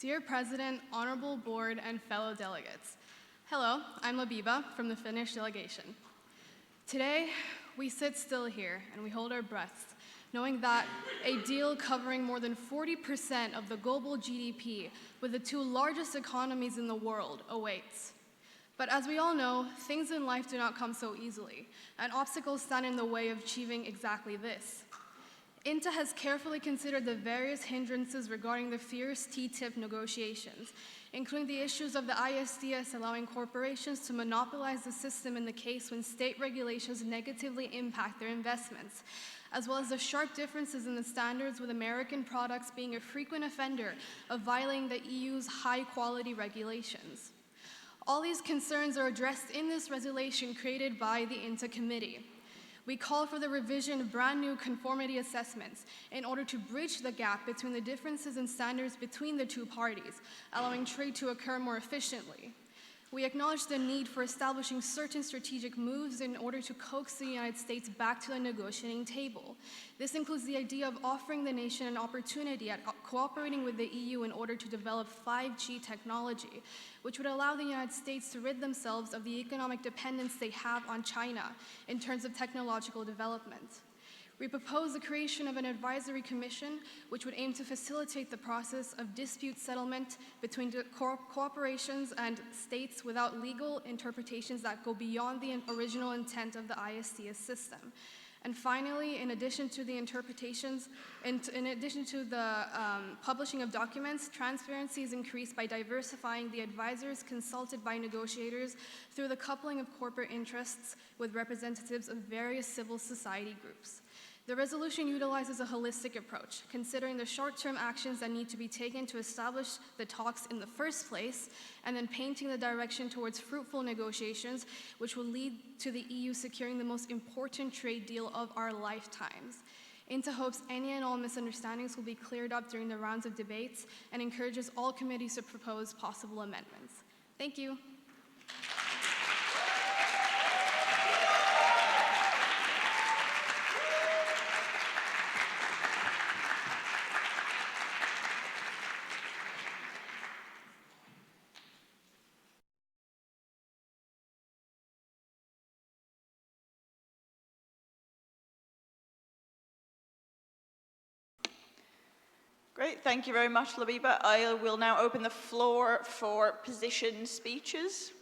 Dear President, Honorable Board, and fellow delegates. Hello, I'm Labiba from the Finnish delegation. Today, we sit still here and we hold our breaths, knowing that a deal covering more than 40% of the global GDP with the 2 largest economies in the world awaits. But as we all know, things in life do not come so easily, and obstacles stand in the way of achieving exactly this. INTA has carefully considered the various hindrances regarding the fierce TTIP negotiations, including the issues of the ISDS allowing corporations to monopolize the system in the case when state regulations negatively impact their investments, as well as the sharp differences in the standards with American products being a frequent offender of violating the EU's high-quality regulations. All these concerns are addressed in this resolution created by the INTA committee. We call for the revision of brand new conformity assessments in order to bridge the gap between the differences in standards between the 2 parties, allowing trade to occur more efficiently. We acknowledge the need for establishing certain strategic moves in order to coax the United States back to the negotiating table. This includes the idea of offering the nation an opportunity at cooperating with the EU in order to develop 5G technology, which would allow the United States to rid themselves of the economic dependence they have on China in terms of technological development. We propose the creation of an advisory commission which would aim to facilitate the process of dispute settlement between corporations and states without legal interpretations that go beyond the original intent of the ISDS system. And finally, in addition to the interpretations, in addition to the publishing of documents, transparency is increased by diversifying the advisors consulted by negotiators through the coupling of corporate interests with representatives of various civil society groups. The resolution utilizes a holistic approach, considering the short-term actions that need to be taken to establish the talks in the first place, and then painting the direction towards fruitful negotiations, which will lead to the EU securing the most important trade deal of our lifetimes. INTA hopes any and all misunderstandings will be cleared up during the rounds of debates and encourages all committees to propose possible amendments. Thank you. Great, thank you very much, Labiba. I will now open the floor for position speeches.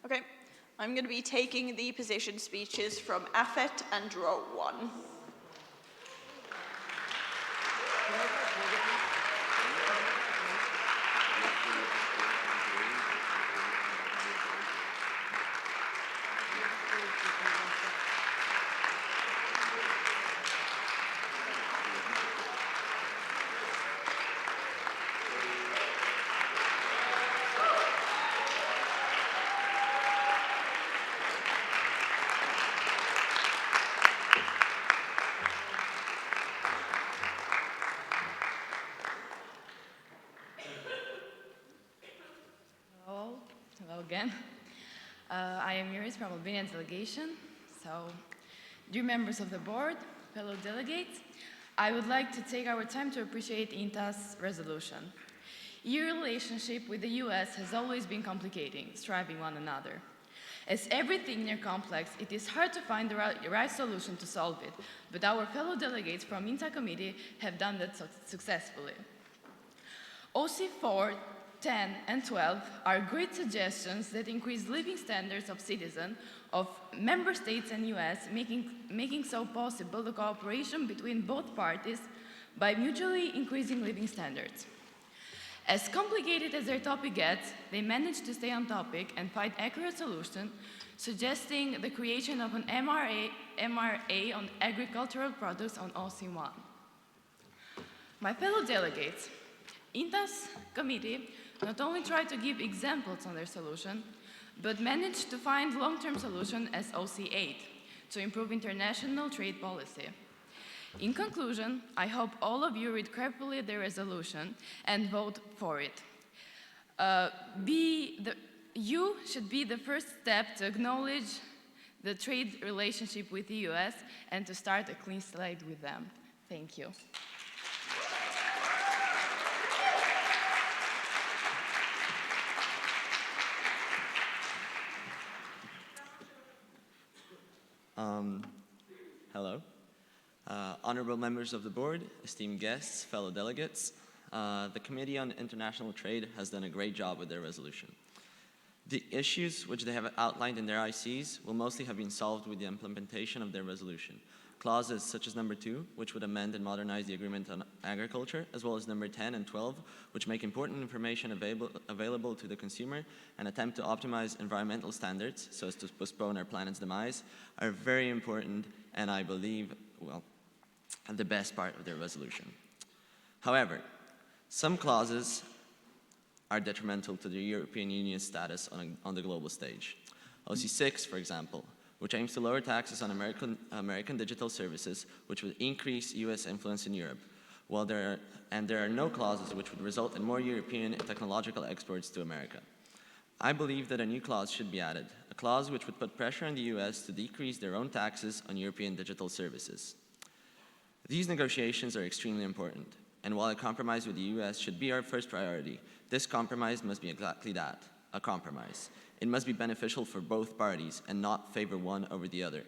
Okay, I'm going to be taking the position speeches from AFET and row 1. Hello again. I am Iris from Albanian delegation. So, dear members of the board, fellow delegates, I would like to take our time to appreciate INTA's resolution. EU relationship with the US has always been complicating, striving one another. As everything near complex, it is hard to find the right solution to solve it, but our fellow delegates from INTA committee have done that successfully. OC4, 10 and 12 are great suggestions that increase living standards of citizens of member states and US, making so possible the cooperation between both parties by mutually increasing living standards. As complicated as their topic gets, they manage to stay on topic and find accurate solutions, suggesting the creation of an MRA on agricultural products on OC1. My fellow delegates, INTA's committee not only tried to give examples on their solution, but managed to find long-term solution as OC8 to improve international trade policy. In conclusion, I hope all of you read carefully the resolution and vote for it. You should be the first step to acknowledge the trade relationship with the US and to start a clean slate with them. Thank you. Hello. Honorable members of the board, esteemed guests, fellow delegates, the Committee on International Trade has done a great job with their resolution. The issues which they have outlined in their ICs will mostly have been solved with the implementation of their resolution. Clauses such as number 2, which would amend and modernize the agreement on agriculture, as well as number 10 and 12, which make important information available to the consumer and attempt to optimize environmental standards so as to postpone our planet's demise, are very important and I believe, well, the best part of their resolution. However, some clauses are detrimental to the European Union's status on the global stage. OC6, for example, which aims to lower taxes on American digital services, which would increase US influence in Europe, while there are no clauses which would result in more European technological exports to America. I believe that a new clause should be added, a clause which would put pressure on the US to decrease their own taxes on European digital services. These negotiations are extremely important, and while a compromise with the US should be our first priority, this compromise must be exactly that, a compromise. It must be beneficial for both parties and not favor one over the other.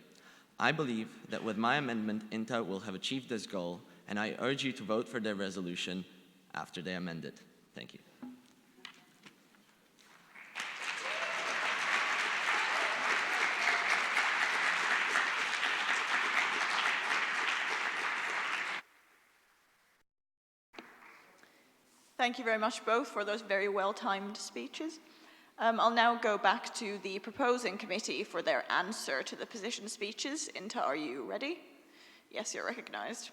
I believe that with my amendment, INTA will have achieved this goal, and I urge you to vote for their resolution after they amend it. Thank you. Thank you very much both for those very well-timed speeches. I'll now go back to the proposing committee for their answer to the position speeches. Inta, are you ready? Yes, you're recognized.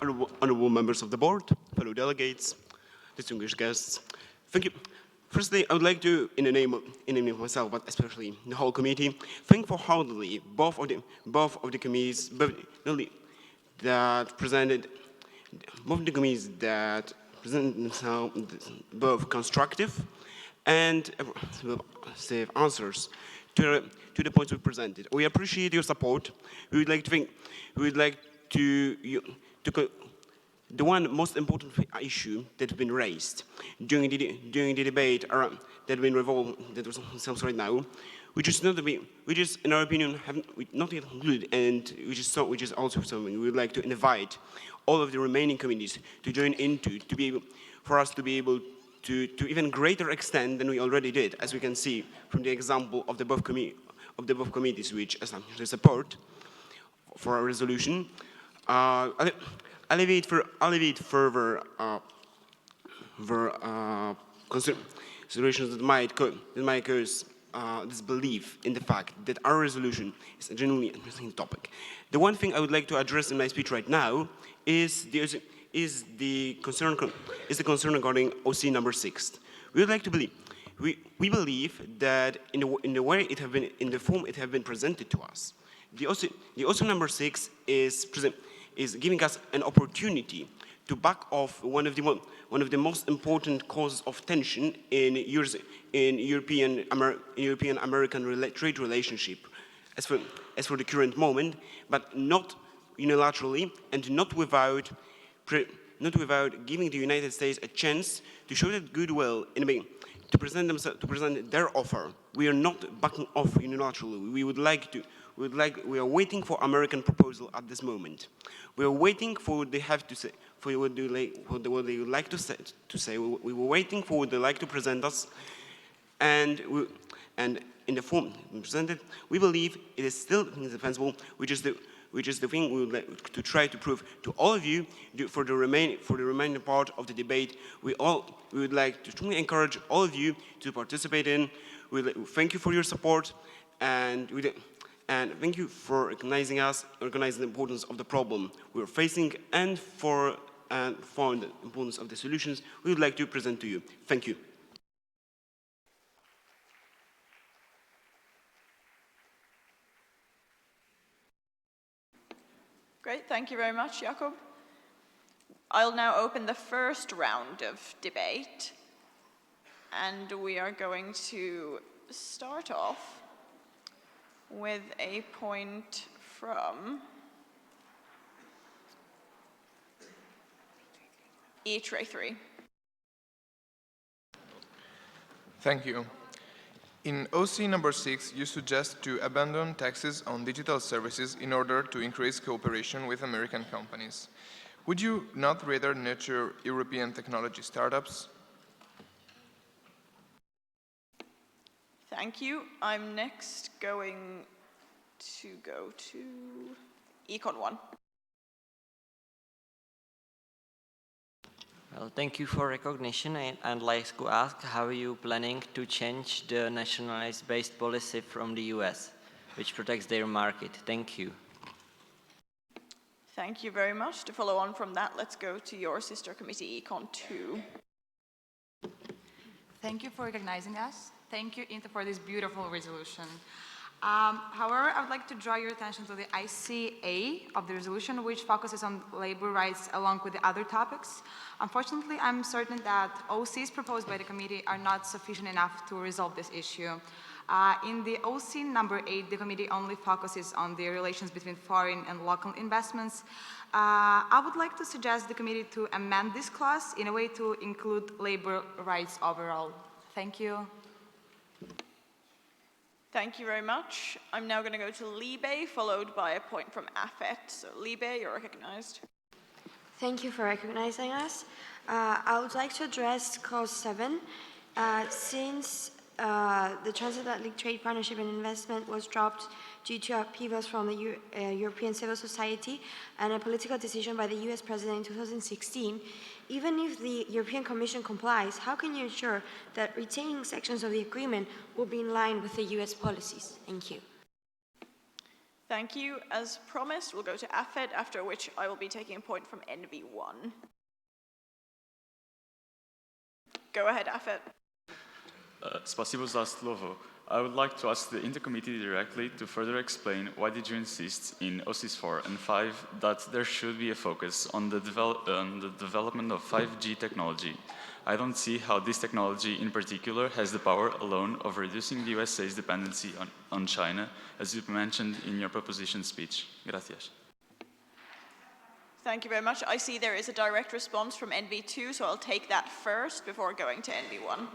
Honorable members of the board, fellow delegates, distinguished guests, thank you. Firstly, I would like to, in the name of myself, but especially the whole committee, thank for heartily both of the committees that presented themselves both constructive and answers to the points we presented. We appreciate your support. We would like to the one most important issue that has been raised during the debate that was right now, which is in our opinion not yet concluded, and which is also something we would like to invite all of the remaining committees to join into, for us to be able to even greater extent than we already did, as we can see from the example of the above committees which established the support for our resolution. Alleviate further considerations that might cause disbelief in the fact that our resolution is a genuinely interesting topic. The one thing I would like to address in my speech right now is the concern regarding OC number 6. We would like to believe. We believe that in the form it have been presented to us, the OC number 6 is giving us an opportunity to back off one of the most important causes of tension in European-American trade relationship, as for the current moment, but not unilaterally and not without giving the United States a chance to show that goodwill to present their offer. We are not backing off unilaterally. We are waiting for American proposal at this moment. We are waiting for what they have to say, for what they would like to say. We were waiting for what they like to present us, and in the form presented, we believe it is still indefensible, which is the thing we would like to try to prove to all of you for the remaining part of the debate. We would like to strongly encourage all of you to participate in. Thank you for your support, and thank you for recognizing the importance of the problem we are facing, and for the importance of the solutions we would like to present to you. Thank you. Great, thank you very much, Jakob. I'll now open the first round of debate, and we are going to start off with a point from E-Tray3. Thank you. In OC number 6, you suggest to abandon taxes on digital services in order to increase cooperation with American companies. Would you not rather nurture European technology startups? Thank you. I'm next going to go to Econ 1. Well, thank you for recognition. I'd like to ask, how are you planning to change the nationalized-based policy from the US, which protects their market? Thank you. Thank you very much. To follow on from that, let's go to your sister committee, Econ 2. Thank you for recognizing us. Thank you, Inter, for this beautiful resolution. However, I would like to draw your attention to the ICA of the resolution, which focuses on labor rights along with the other topics. Unfortunately, I'm certain that OCs proposed by the committee are not sufficient enough to resolve this issue. In the OC number 8, the committee only focuses on the relations between foreign and local investments. I would like to suggest the committee to amend this clause in a way to include labor rights overall. Thank you. Thank you very much. I'm now going to go to Libe, followed by a point from AFET. So Libe, you're recognized. Thank you for recognizing us. I would like to address Clause 7. Since the Transatlantic Trade Partnership and Investment was dropped due to upheavals from the European civil society and a political decision by the US President in 2016, even if the European Commission complies, how can you ensure that retaining sections of the agreement will be in line with the US policies? Thank you. Thank you. As promised, we'll go to AFET, after which I will be taking a point from NV1. Go ahead, AFET. Spasibo za slovo. I would like to ask the intercommittee directly to further explain why did you insist in OCs 4 and 5 that there should be a focus on the development of 5G technology. I don't see how this technology in particular has the power alone of reducing the USA's dependency on China, as you mentioned in your proposition speech. Gracias. Thank you very much. I see there is a direct response from NV2, so I'll take that first before going to NV1.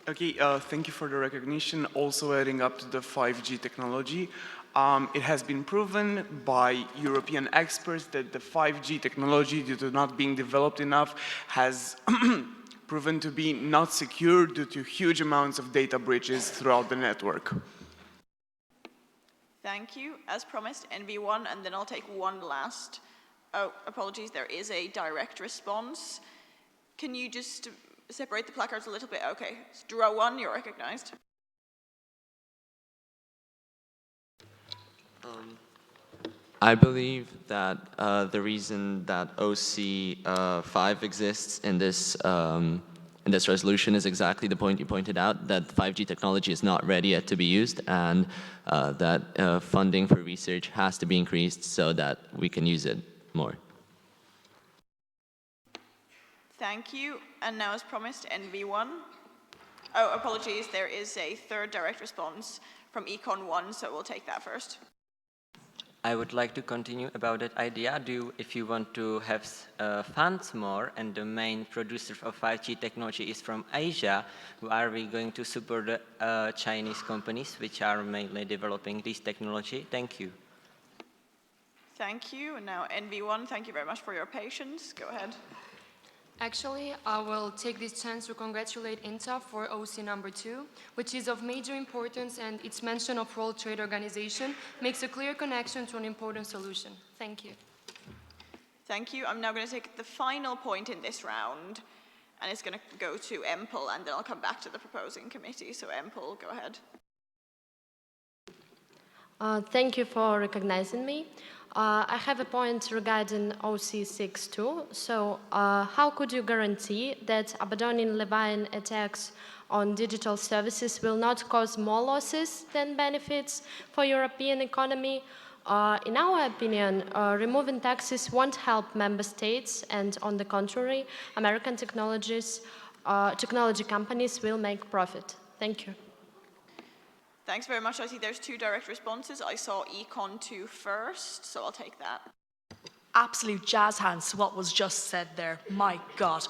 Okay, thank you for the recognition. Also adding up to the 5G technology, It has been proven by European experts that the 5G technology, due to not being developed enough, has proven to be not secure due to huge amounts of data breaches throughout the network. Thank you. As promised, NV1, and then I'll take one last. Oh, apologies, there is a direct response. Can you just separate the placards a little bit? Okay, draw one, you're recognized. I believe that the reason that OC 5 exists in this resolution is exactly the point you pointed out, that 5G technology is not ready yet to be used, and that funding for research has to be increased so that we can use it more. Thank you. And now, as promised, NV1. Oh, apologies, there is a third direct response from Econ 1, so we'll take that first. I would like to continue about that idea. If you want to have funds more, and the main producer of 5G technology is from Asia, are we going to support the Chinese companies which are mainly developing this technology? Thank you. Thank you. And now NV1, thank you very much for your patience. Go ahead. Actually, I will take this chance to congratulate INTA for OC number 2, which is of major importance, and its mention of World Trade Organization makes a clear connection to an important solution. Thank you. Thank you. I'm now going to take the final point in this round, and it's going to go to EMPL, and then I'll come back to the proposing committee. So EMPL, go ahead. Thank you for recognizing me. I have a point regarding OC6 too. So how could you guarantee that abandoning Levine attacks on digital services will not cause more losses than benefits for European economy? In our opinion, removing taxes won't help member states, and on the contrary, American technology companies will make profit. Thank you. Thanks very much. I see there's two direct responses. I saw Econ 2 first, so I'll take that. Absolute jazz hands to what was just said there. My God.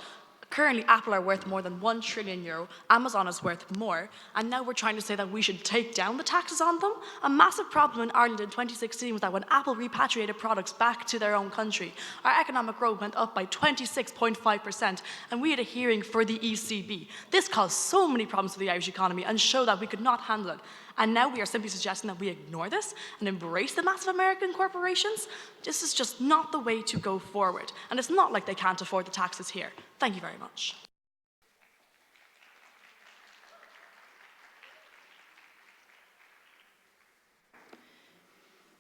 Currently, Apple are worth more than €1 trillion, Amazon is worth more, and now we're trying to say that we should take down the taxes on them? A massive problem in Ireland in 2016 was that when Apple repatriated products back to their own country, our economic growth went up by 26.5%, and we had a hearing for the ECB. This caused so many problems for the Irish economy and showed that we could not handle it. And now we are simply suggesting that we ignore this and embrace the massive American corporations. This is just not the way to go forward. And it's not like they can't afford the taxes here. Thank you very much.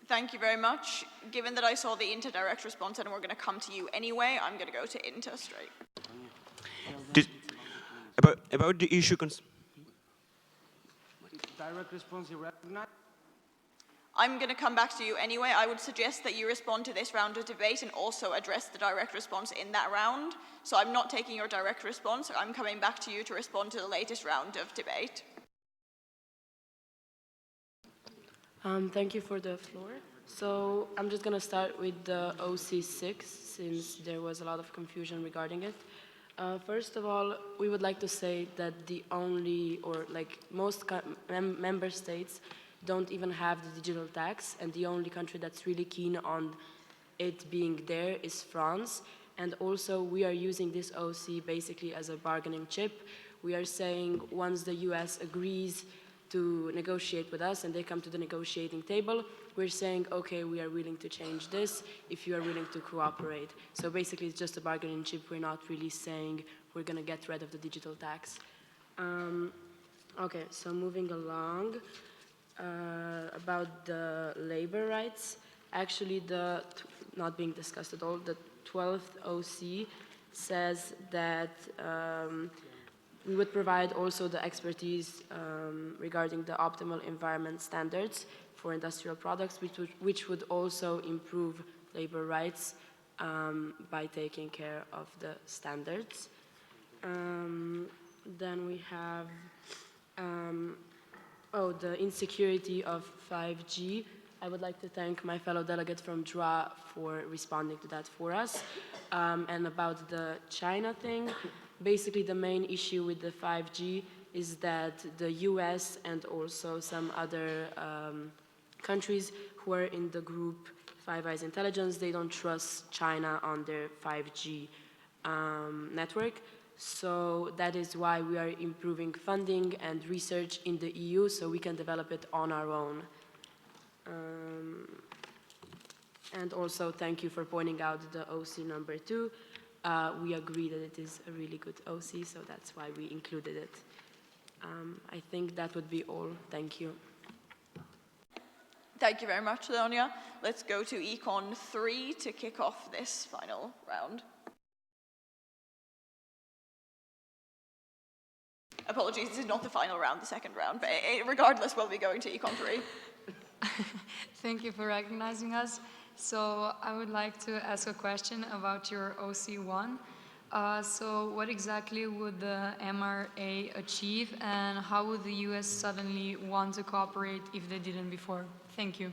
Thank you very much. Given that I saw the INTA direct response and we're going to come to you anyway, I'm going to go to INTA straight. About the issue... Direct response, you recognize? I'm going to come back to you anyway. I would suggest that you respond to this round of debate and also address the direct response in that round. So I'm not taking your direct response. I'm coming back to you to respond to the latest round of debate. Thank you for the floor. So I'm just going to start with the OC6, since there was a lot of confusion regarding it. First of all, we would like to say that the only, or like most member states don't even have the digital tax, and the only country that's really keen on it being there is France. And also we are using this OC basically as a bargaining chip. We are saying once the US agrees to negotiate with us and they come to the negotiating table, we're saying, okay, we are willing to change this if you are willing to cooperate. So basically it's just a bargaining chip. We're not really saying we're going to get rid of the digital tax. Okay, so moving along, about the labor rights, actually not being discussed at all, the 12th OC says that we would provide also the expertise regarding the optimal environment standards for industrial products, which would also improve labor rights by taking care of the standards. Then we have the insecurity of 5G. I would like to thank my fellow delegate from DRA for responding to that for us. And about the China thing, basically the main issue with the 5G is that the US and also some other countries who are in the group Five Eyes Intelligence, they don't trust China on their 5G network. So that is why we are improving funding and research in the EU so we can develop it on our own. And also thank you for pointing out the OC number 2. We agree that it is a really good OC, so that's why we included it. I think that would be all. Thank you. Thank you very much, Leonia. Let's go to Econ 3 to kick off this final round. Apologies, this is not the final round, the second round, but regardless, we'll be going to Econ 3. Thank you for recognizing us. So I would like to ask a question about your OC1. So what exactly would the MRA achieve, and how would the US suddenly want to cooperate if they didn't before? Thank you.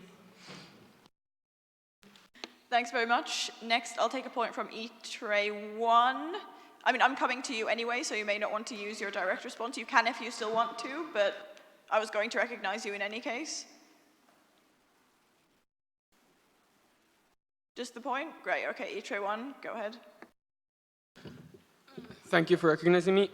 Thanks very much. Next, I'll take a point from E-Tray1. I mean, I'm coming to you anyway, so you may not want to use your direct response. You can if you still want to, but I was going to recognize you in any case. Just the point? Great, okay, E-Tray1, go ahead. Thank you for recognizing me.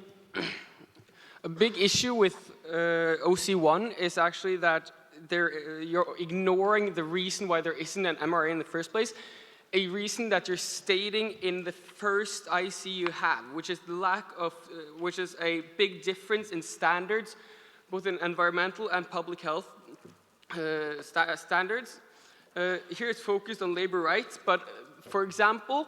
A big issue with OC1 is actually that you're ignoring the reason why there isn't an MRA in the first place, a reason that you're stating in the first IC you have, which is the lack of, which is a big difference in standards, both in environmental and public health standards. Here it's focused on labor rights, but for example,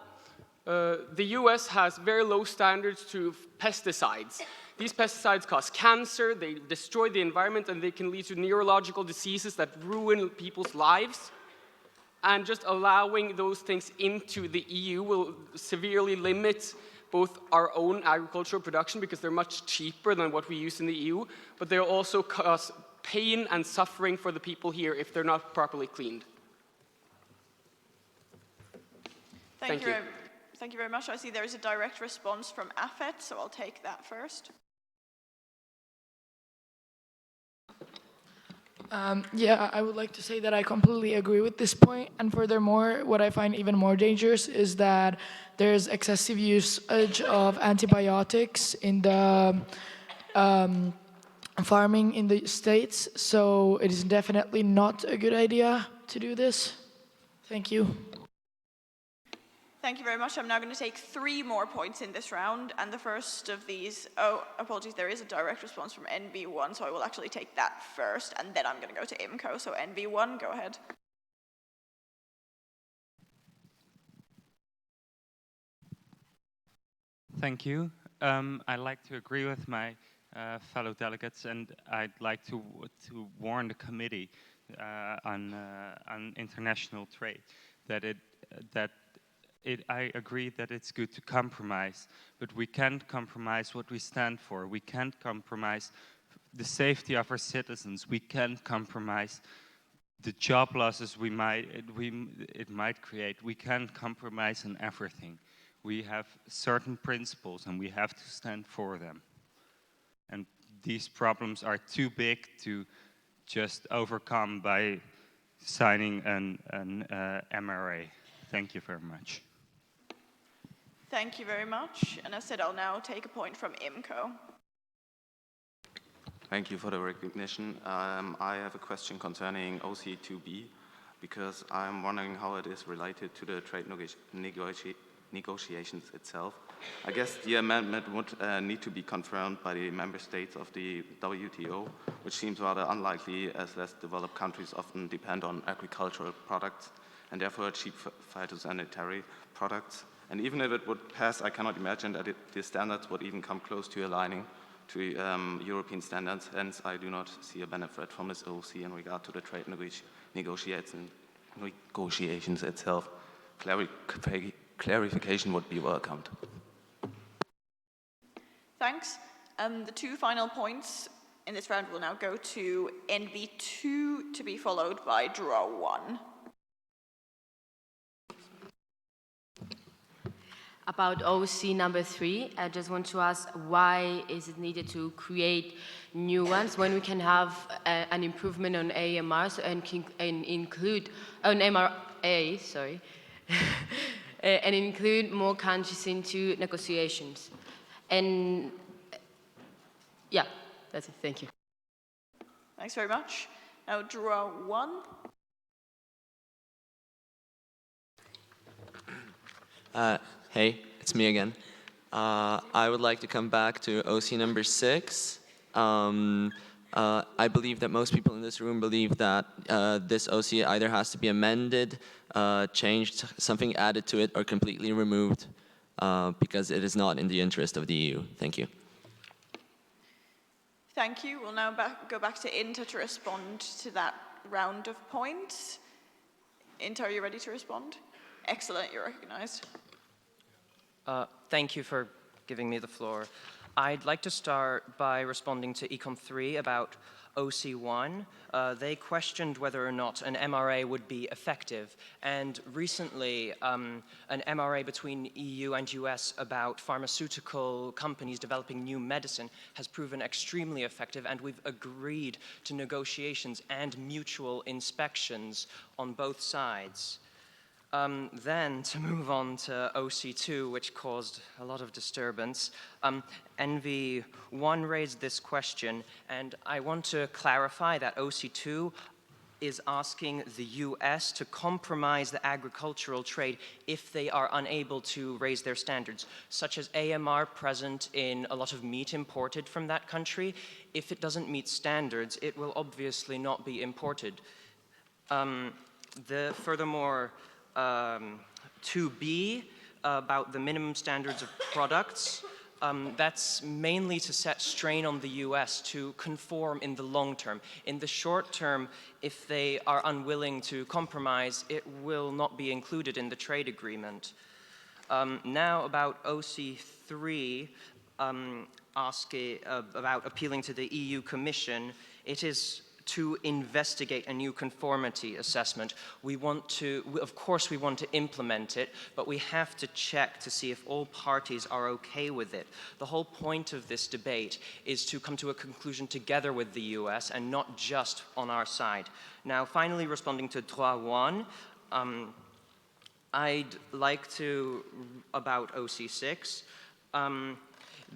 the US has very low standards to pesticides. These pesticides cause cancer, they destroy the environment, and they can lead to neurological diseases that ruin people's lives. And just allowing those things into the EU will severely limit both our own agricultural production because they're much cheaper than what we use in the EU, but they'll also cause pain and suffering for the people here if they're not properly cleaned. Thank you. Thank you very much. I see there is a direct response from AFET, so I'll take that first. Yeah, I would like to say that I completely agree with this point. And furthermore, what I find even more dangerous is that there's excessive usage of antibiotics in the farming in the States. So it is definitely not a good idea to do this. Thank you. Thank you very much. I'm now going to take 3 more points in this round, and the first of these, oh, apologies, there is a direct response from NB1, so I will actually take that first, and then I'm going to go to IMCO. So NB1, go ahead. Thank you. I'd like to agree with my fellow delegates, and I'd like to warn the committee on international trade that I agree that it's good to compromise, but we can't compromise what we stand for. We can't compromise the safety of our citizens. We can't compromise the job losses it might create. We can't compromise on everything. We have certain principles and we have to stand for them. And these problems are too big to just overcome by signing an MRA. Thank you very much. Thank you very much. And as said, I'll now take a point from IMCO. Thank you for the recognition. I have a question concerning OC2B, because I'm wondering how it is related to the trade negotiations itself. I guess the amendment would need to be confirmed by the member states of the WTO, which seems rather unlikely as less developed countries often depend on agricultural products and therefore cheap phytosanitary products. And even if it would pass, I cannot imagine that the standards would even come close to aligning to European standards. Hence, I do not see a benefit from this OC in regard to the trade negotiations itself. Clarification would be welcomed. Thanks. The 2 final points in this round will now go to NB2 to be followed by draw 1. About OC number 3, I just want to ask why is it needed to create new ones when we can have an improvement on AMR and include on MRA, sorry, and include more countries into negotiations. And yeah, that's it. Thank you. Thanks very much. Now, draw 1. Hey, it's me again. I would like to come back to OC number 6. I believe that most people in this room believe that this OC either has to be amended, changed, something added to it, or completely removed because it is not in the interest of the EU. Thank you. Thank you. We'll now go back to Inta to respond to that round of points. Inta, are you ready to respond? Excellent, you're recognized. Thank you for giving me the floor. I'd like to start by responding to Econ 3 about OC1. They questioned whether or not an MRA would be effective. And recently, an MRA between EU and US about pharmaceutical companies developing new medicine has proven extremely effective, and we've agreed to negotiations and mutual inspections on both sides. Then, to move on to OC2, which caused a lot of disturbance, NV1 raised this question, and I want to clarify that OC2 is asking the US to compromise the agricultural trade if they are unable to raise their standards, such as AMR present in a lot of meat imported from that country. If it doesn't meet standards, it will obviously not be imported. Furthermore, 2B about the minimum standards of products, that's mainly to set strain on the US to conform in the long term. In the short term, if they are unwilling to compromise, it will not be included in the trade agreement. Now about OC3, asking about appealing to the EU Commission, it is to investigate a new conformity assessment. Of course we want to implement it, but we have to check to see if all parties are okay with it. The whole point of this debate is to come to a conclusion together with the US and not just on our side. Now, finally, responding to Droit 1, I'd like to, about OC6,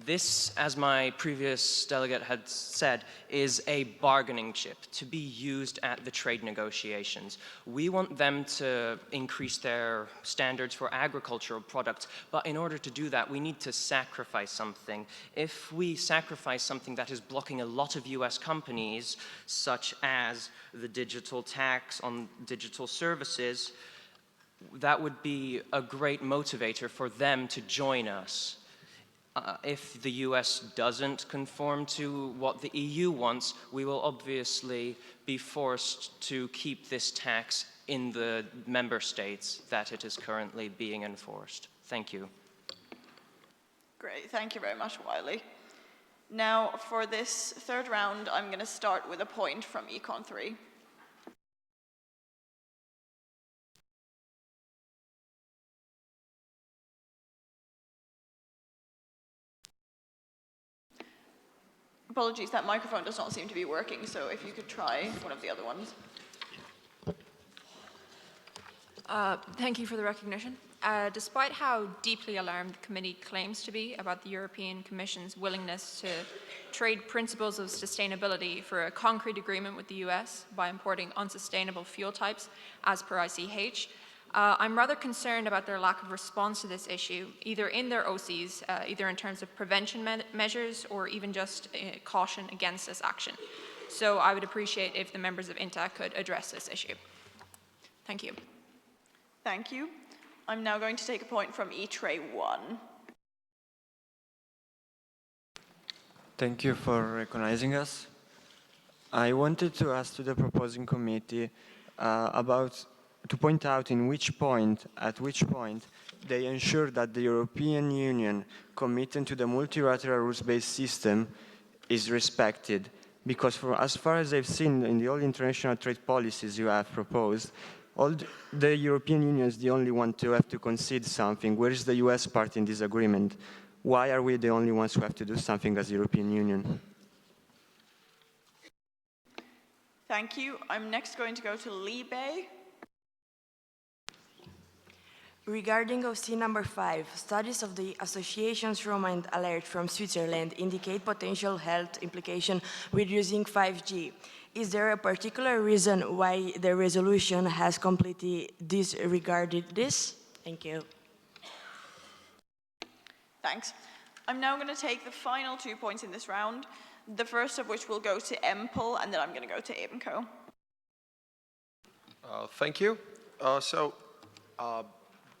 this, as my previous delegate had said, is a bargaining chip to be used at the trade negotiations. We want them to increase their standards for agricultural products, but in order to do that, we need to sacrifice something. If we sacrifice something that is blocking a lot of US companies, such as the digital tax on digital services, that would be a great motivator for them to join us. If the US doesn't conform to what the EU wants, we will obviously be forced to keep this tax in the member states that it is currently being enforced. Thank you. Great, thank you very much, Wiley. Now, for this third round, I'm going to start with a point from Econ 3. Apologies, that microphone does not seem to be working, so if you could try one of the other ones. Thank you for the recognition. Despite how deeply alarmed the committee claims to be about the European Commission's willingness to trade principles of sustainability for a concrete agreement with the US by importing unsustainable fuel types as per ICH, I'm rather concerned about their lack of response to this issue, either in their OCs, either in terms of prevention measures or even just caution against this action. So I would appreciate if the members of INTA could address this issue. Thank you. Thank you. I'm now going to take a point from E-Tray 1. Thank you for recognizing us. I wanted to ask to the proposing committee to point out at which point they ensure that the European Union commitment to the multilateral rules-based system is respected. Because as far as I've seen in the all international trade policies you have proposed, the European Union is the only one to have to concede something. Where is the US part in this agreement? Why are we the only ones who have to do something as European Union? Thank you. I'm next going to go to Libe. Regarding OC number 5, studies of the Association's Roman alert from Switzerland indicate potential health implication with using 5G. Is there a particular reason why the resolution has completely disregarded this? Thank you. Thanks. I'm now going to take the final 2 points in this round, the first of which will go to EMPL, and then I'm going to go to IMCO. Thank you.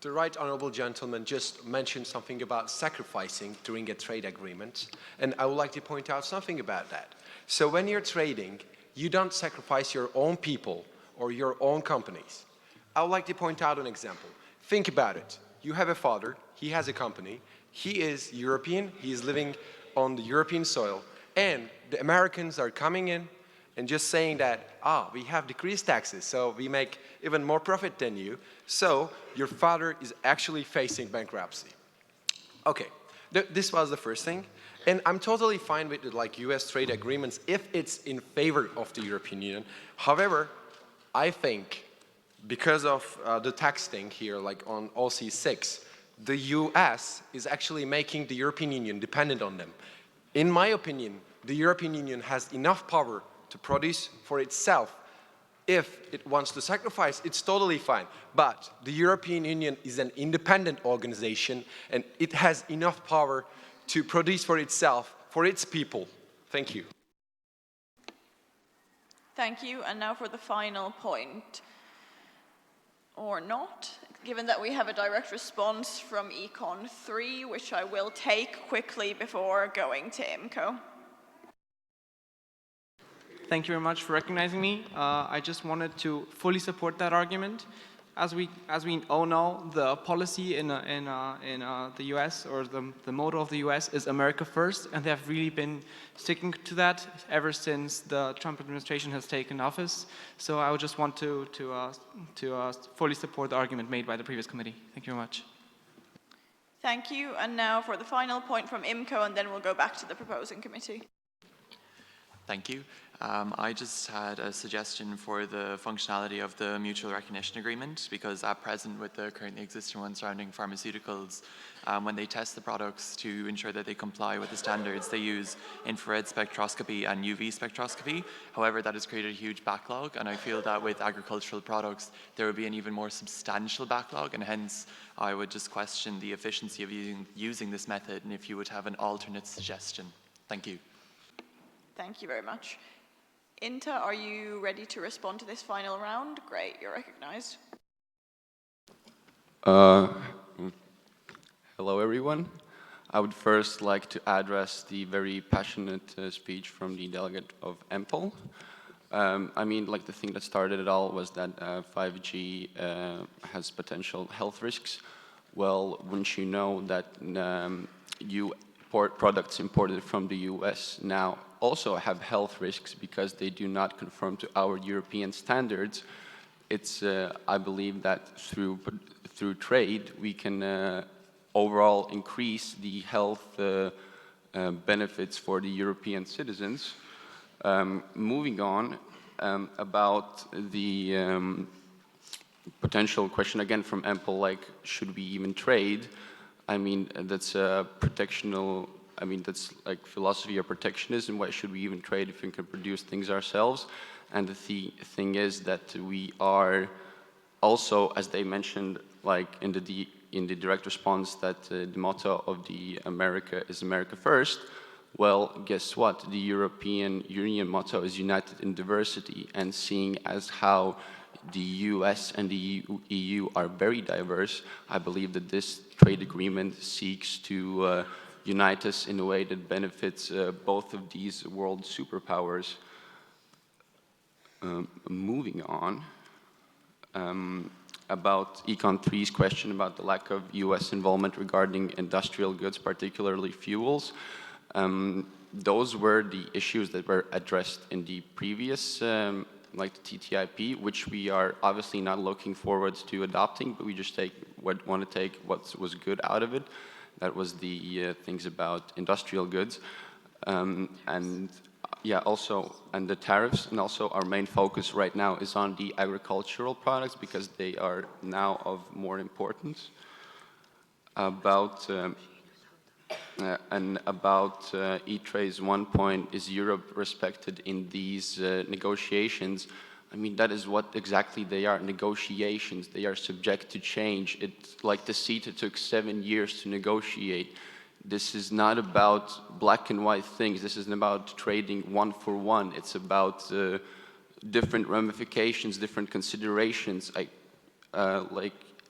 The right honourable gentleman just mentioned something about sacrificing during a trade agreement, and I would like to point out something about that. So when you're trading, you don't sacrifice your own people or your own companies. I would like to point out an example. Think about it. You have a father, he has a company, he is European, he is living on the European soil, and the Americans are coming in and just saying that, we have decreased taxes, so we make even more profit than you, so your father is actually facing bankruptcy. Okay, this was the first thing. And I'm totally fine with US trade agreements if it's in favor of the European Union. However, I think because of the tax thing here, like on OC6, the US is actually making the European Union dependent on them. In my opinion, the European Union has enough power to produce for itself. If it wants to sacrifice, it's totally fine. But the European Union is an independent organization and it has enough power to produce for itself, for its people. Thank you. Thank you. And now for the final point. Or not, given that we have a direct response from Econ 3, which I will take quickly before going to IMCO. Thank you very much for recognizing me. I just wanted to fully support that argument. As we all know, the policy in the US, or the motto of the US, is America first, and they have really been sticking to that ever since the Trump administration has taken office. So I would just want to fully support the argument made by the previous committee. Thank you very much. Thank you. And now for the final point from IMCO, and then we'll go back to the proposing committee. Thank you. I just had a suggestion for the functionality of the mutual recognition agreement, because at present with the currently existing one surrounding pharmaceuticals, when they test the products to ensure that they comply with the standards, they use infrared spectroscopy and UV spectroscopy. However, that has created a huge backlog, and I feel that with agricultural products, there would be an even more substantial backlog, and hence I would just question the efficiency of using this method, and if you would have an alternate suggestion. Thank you. Thank you very much. Inta, are you ready to respond to this final round? Great, you're recognized. Hello, everyone. I would first like to address the very passionate speech from the delegate of EMPL. I mean, like, the thing that started it all was that 5G has potential health risks. Well, wouldn't you know that products imported from the US now also have health risks because they do not conform to our European standards? It's, I believe that through trade, we can overall increase the health benefits for the European citizens. Moving on, about the potential question again from EMPL, like, should we even trade? I mean, that's that's like philosophy of protectionism. Why should we even trade if we can produce things ourselves? And the thing is that we are also, as they mentioned, like in the direct response, that the motto of the America is America first. Well, guess what? The European Union motto is united in diversity, and seeing as how the US and the EU are very diverse, I believe that this trade agreement seeks to unite us in a way that benefits both of these world superpowers. Moving on, about Econ 3's question about the lack of US involvement regarding industrial goods, particularly fuels. Those were the issues that were addressed in the previous like the TTIP, which we are obviously not looking forward to adopting, but we just want to take what was good out of it. That was the things about industrial goods, and the tariffs, and also our main focus right now is on the agricultural products because they are now of more importance. About E-Trade's one point, is Europe respected in these negotiations? I mean, that is what exactly they are, negotiations. They are subject to change. It's like the CETA took 7 years to negotiate. This is not about black and white things. This isn't about trading one for one. It's about different ramifications, different considerations.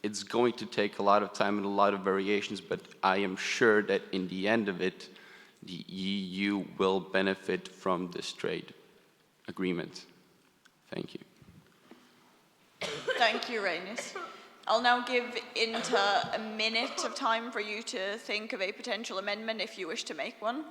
It's going to take a lot of time and a lot of variations, but I am sure that in the end of it, the EU will benefit from this trade agreement. Thank you. Thank you, Reynes. I'll now give Inta a minute of time for you to think of a potential amendment if you wish to make one.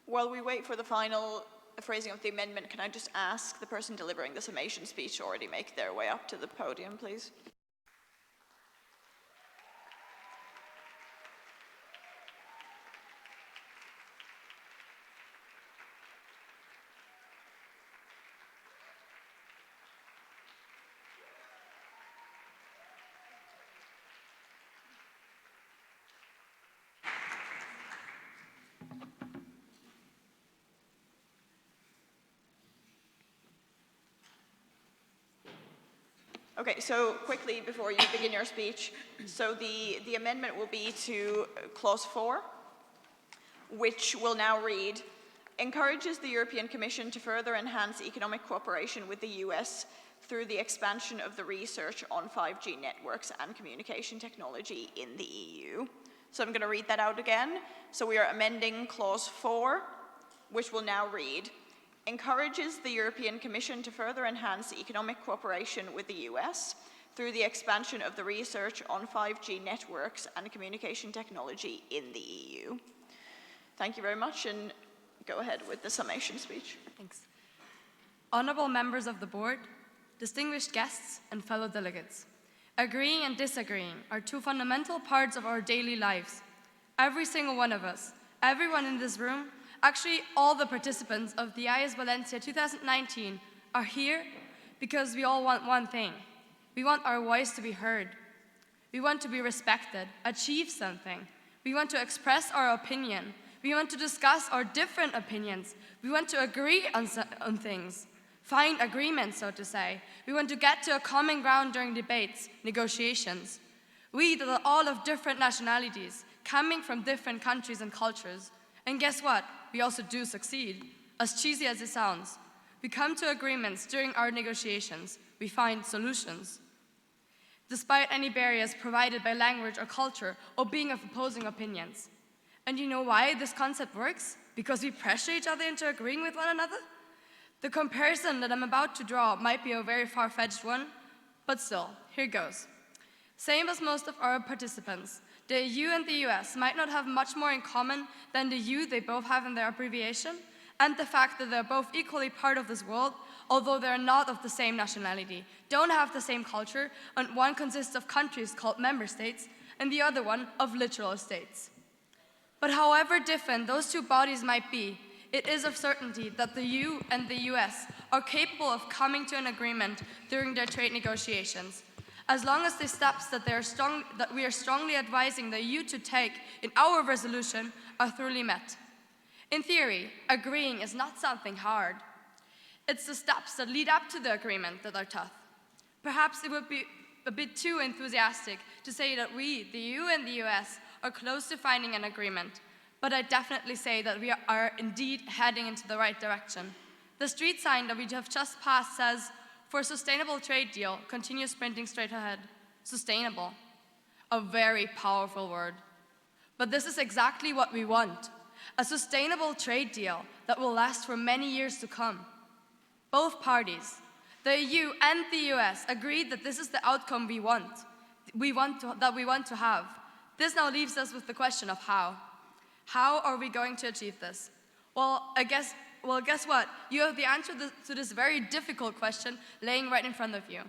While we wait for the final phrasing of the amendment, can I just ask the person delivering the summation speech to already make their way up to the podium, please? Okay, so quickly before you begin your speech, so the amendment will be to clause 4, which will now read, encourages the European Commission to further enhance economic cooperation with the US through the expansion of the research on 5G networks and communication technology in the EU. So I'm going to read that out again. So we are amending clause 4, which will now read, encourages the European Commission to further enhance economic cooperation with the US through the expansion of the research on 5G networks and communication technology in the EU. Thank you very much, and go ahead with the summation speech. Thanks. Honorable members of the board, distinguished guests, and fellow delegates. Agreeing and disagreeing are two fundamental parts of our daily lives. Every single one of us, everyone in this room, actually, all the participants of the IS Valencia 2019 are here because we all want one thing. We want our voice to be heard. We want to be respected, achieve something. We want to express our opinion. We want to discuss our different opinions. We want to agree on things, find agreement, so to say. We want to get to a common ground during debates, negotiations. We that are all of different nationalities, coming from different countries and cultures. And guess what? We also do succeed. As cheesy as it sounds, we come to agreements during our negotiations. We find solutions. Despite any barriers provided by language or culture or being of opposing opinions. And you know why this concept works? Because we pressure each other into agreeing with one another? The comparison that I'm about to draw might be a very far-fetched one, but still, here goes. Same as most of our participants, the EU and the US might not have much more in common than the U they both have in their abbreviation, and the fact that they're both equally part of this world, although they're not of the same nationality, don't have the same culture, and one consists of countries called member states, and the other one of literal states. But however different those two bodies might be, it is of certainty that the EU and the US are capable of coming to an agreement during their trade negotiations, as long as the steps that we are strongly advising the EU to take in our resolution are thoroughly met. In theory, agreeing is not something hard. It's the steps that lead up to the agreement that are tough. Perhaps it would be a bit too enthusiastic to say that we, the EU and the US, are close to finding an agreement, but I definitely say that we are indeed heading into the right direction. The street sign that we have just passed says, "For a sustainable trade deal, continue sprinting straight ahead." Sustainable. A very powerful word. But this is exactly what we want. A sustainable trade deal that will last for many years to come. Both parties, the EU and the US, agreed that this is the outcome we want to have. This now leaves us with the question of how. How are we going to achieve this? Well, guess what? You have the answer to this very difficult question laying right in front of you.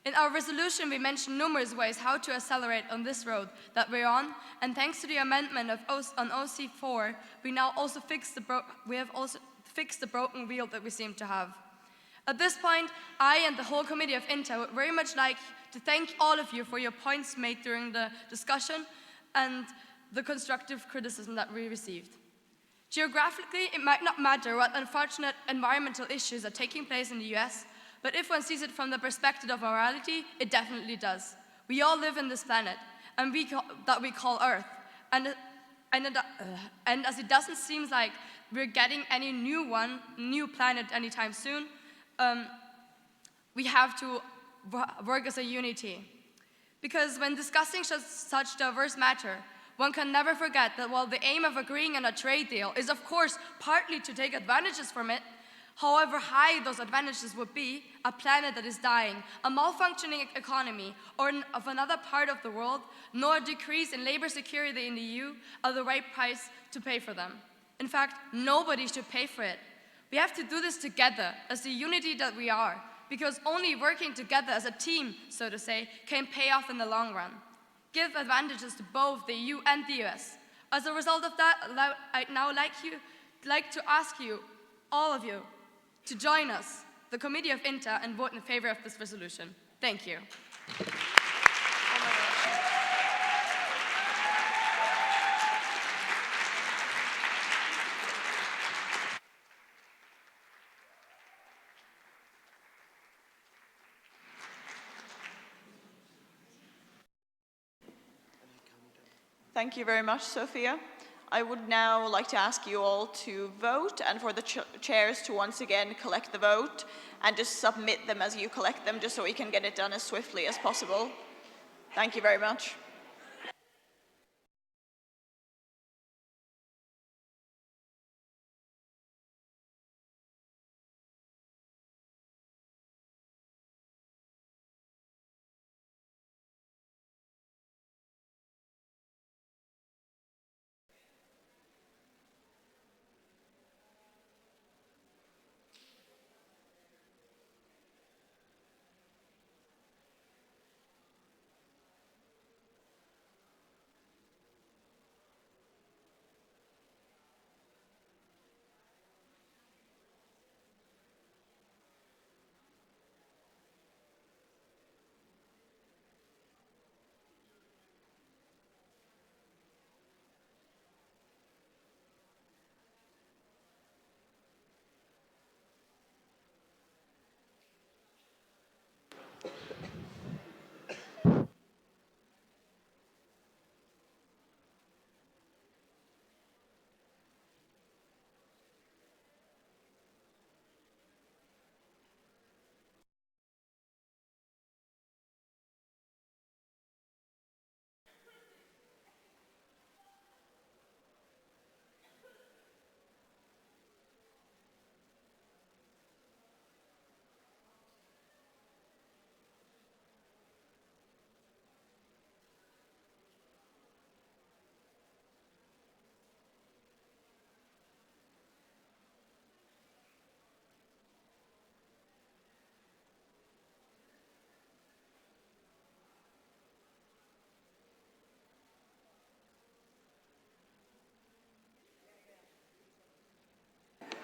In our resolution, we mentioned numerous ways how to accelerate on this road that we're on, and thanks to the amendment on OC4, we now also have also fixed the broken wheel that we seem to have. At this point, I and the whole committee of INTA would very much like to thank all of you for your points made during the discussion and the constructive criticism that we received. Geographically, it might not matter what unfortunate environmental issues are taking place in the US, but if one sees it from the perspective of morality, it definitely does. We all live in this planet, and that we call Earth, and as it doesn't seem like we're getting any new planet anytime soon, we have to work as a unity. Because when discussing such diverse matter, one can never forget that while the aim of agreeing on a trade deal is of course partly to take advantages from it, however high those advantages would be, a planet that is dying, a malfunctioning economy, or of another part of the world, nor a decrease in labor security in the EU are the right price to pay for them. In fact, nobody should pay for it. We have to do this together as the unity that we are, because only working together as a team, so to say, can pay off in the long run. Give advantages to both the EU and the US. As a result of that, I'd now like to ask you, all of you, to join us, the Committee of INTA, and vote in favor of this resolution. Thank you. Thank you very much, Sophia. I would now like to ask you all to vote and for the chairs to once again collect the vote and just submit them as you collect them, just so we can get it done as swiftly as possible. Thank you very much.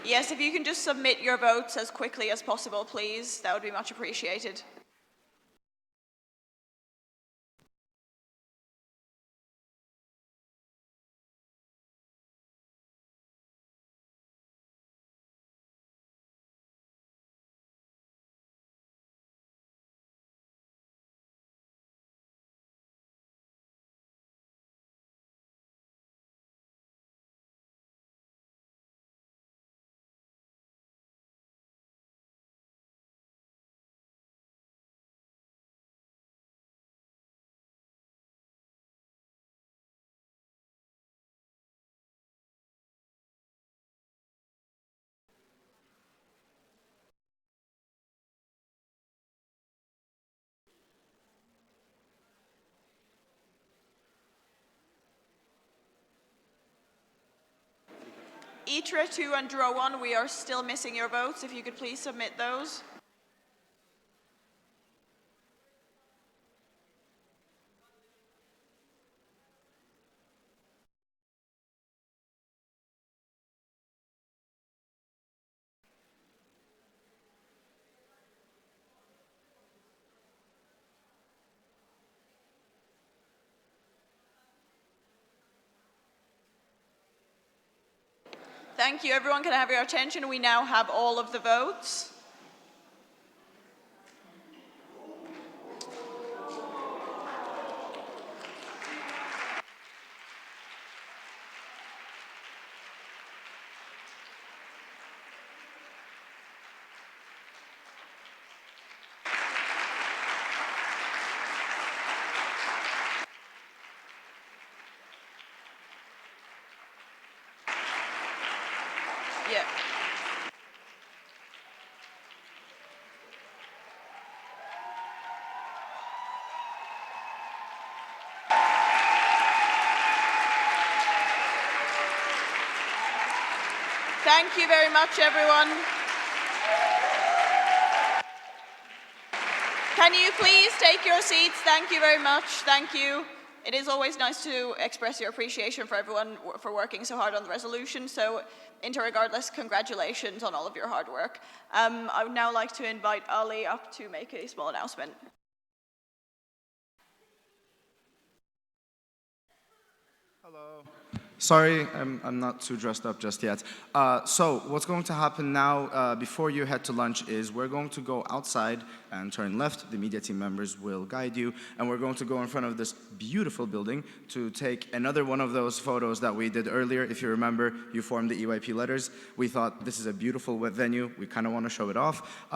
Yes, if you can just submit your votes as quickly as possible, please, that would be much appreciated. ITRE 2 and DRO 1, we are still missing your votes. If you could please submit those. Thank you. Everyone, can I have your attention? We now have all of the votes. Yeah. Thank you very much, everyone. Can you please take your seats? Thank you very much. Thank you. It is always nice to express your appreciation for everyone for working so hard on the resolution. So, interregardless, congratulations on all of your hard work. I would now like to invite Ali up to make a small announcement. Hello. Sorry, I'm not too dressed up just yet. So what's going to happen now before you head to lunch is we're going to go outside and turn left. The media team members will guide you, and we're going to go in front of this beautiful building to take another one of those photos that we did earlier. If you remember, you formed the EYP letters. We thought this is a beautiful venue. We kind of want to show it off.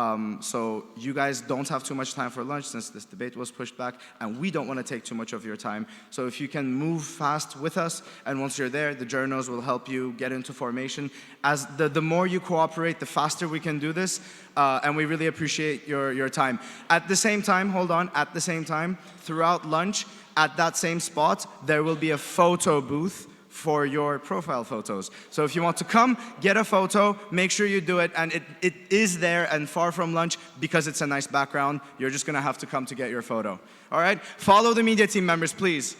So you guys don't have too much time for lunch since this debate was pushed back, and we don't want to take too much of your time. So if you can move fast with us, and once you're there, the journos will help you get into formation. As the more you cooperate, the faster we can do this, and we really appreciate your time. At the same time, hold on, at the same time, throughout lunch, at that same spot, there will be a photo booth for your profile photos. So if you want to come, get a photo, make sure you do it, and it is there and far from lunch because it's a nice background. You're just gonna have to come to get your photo. All right? Follow the media team members, please.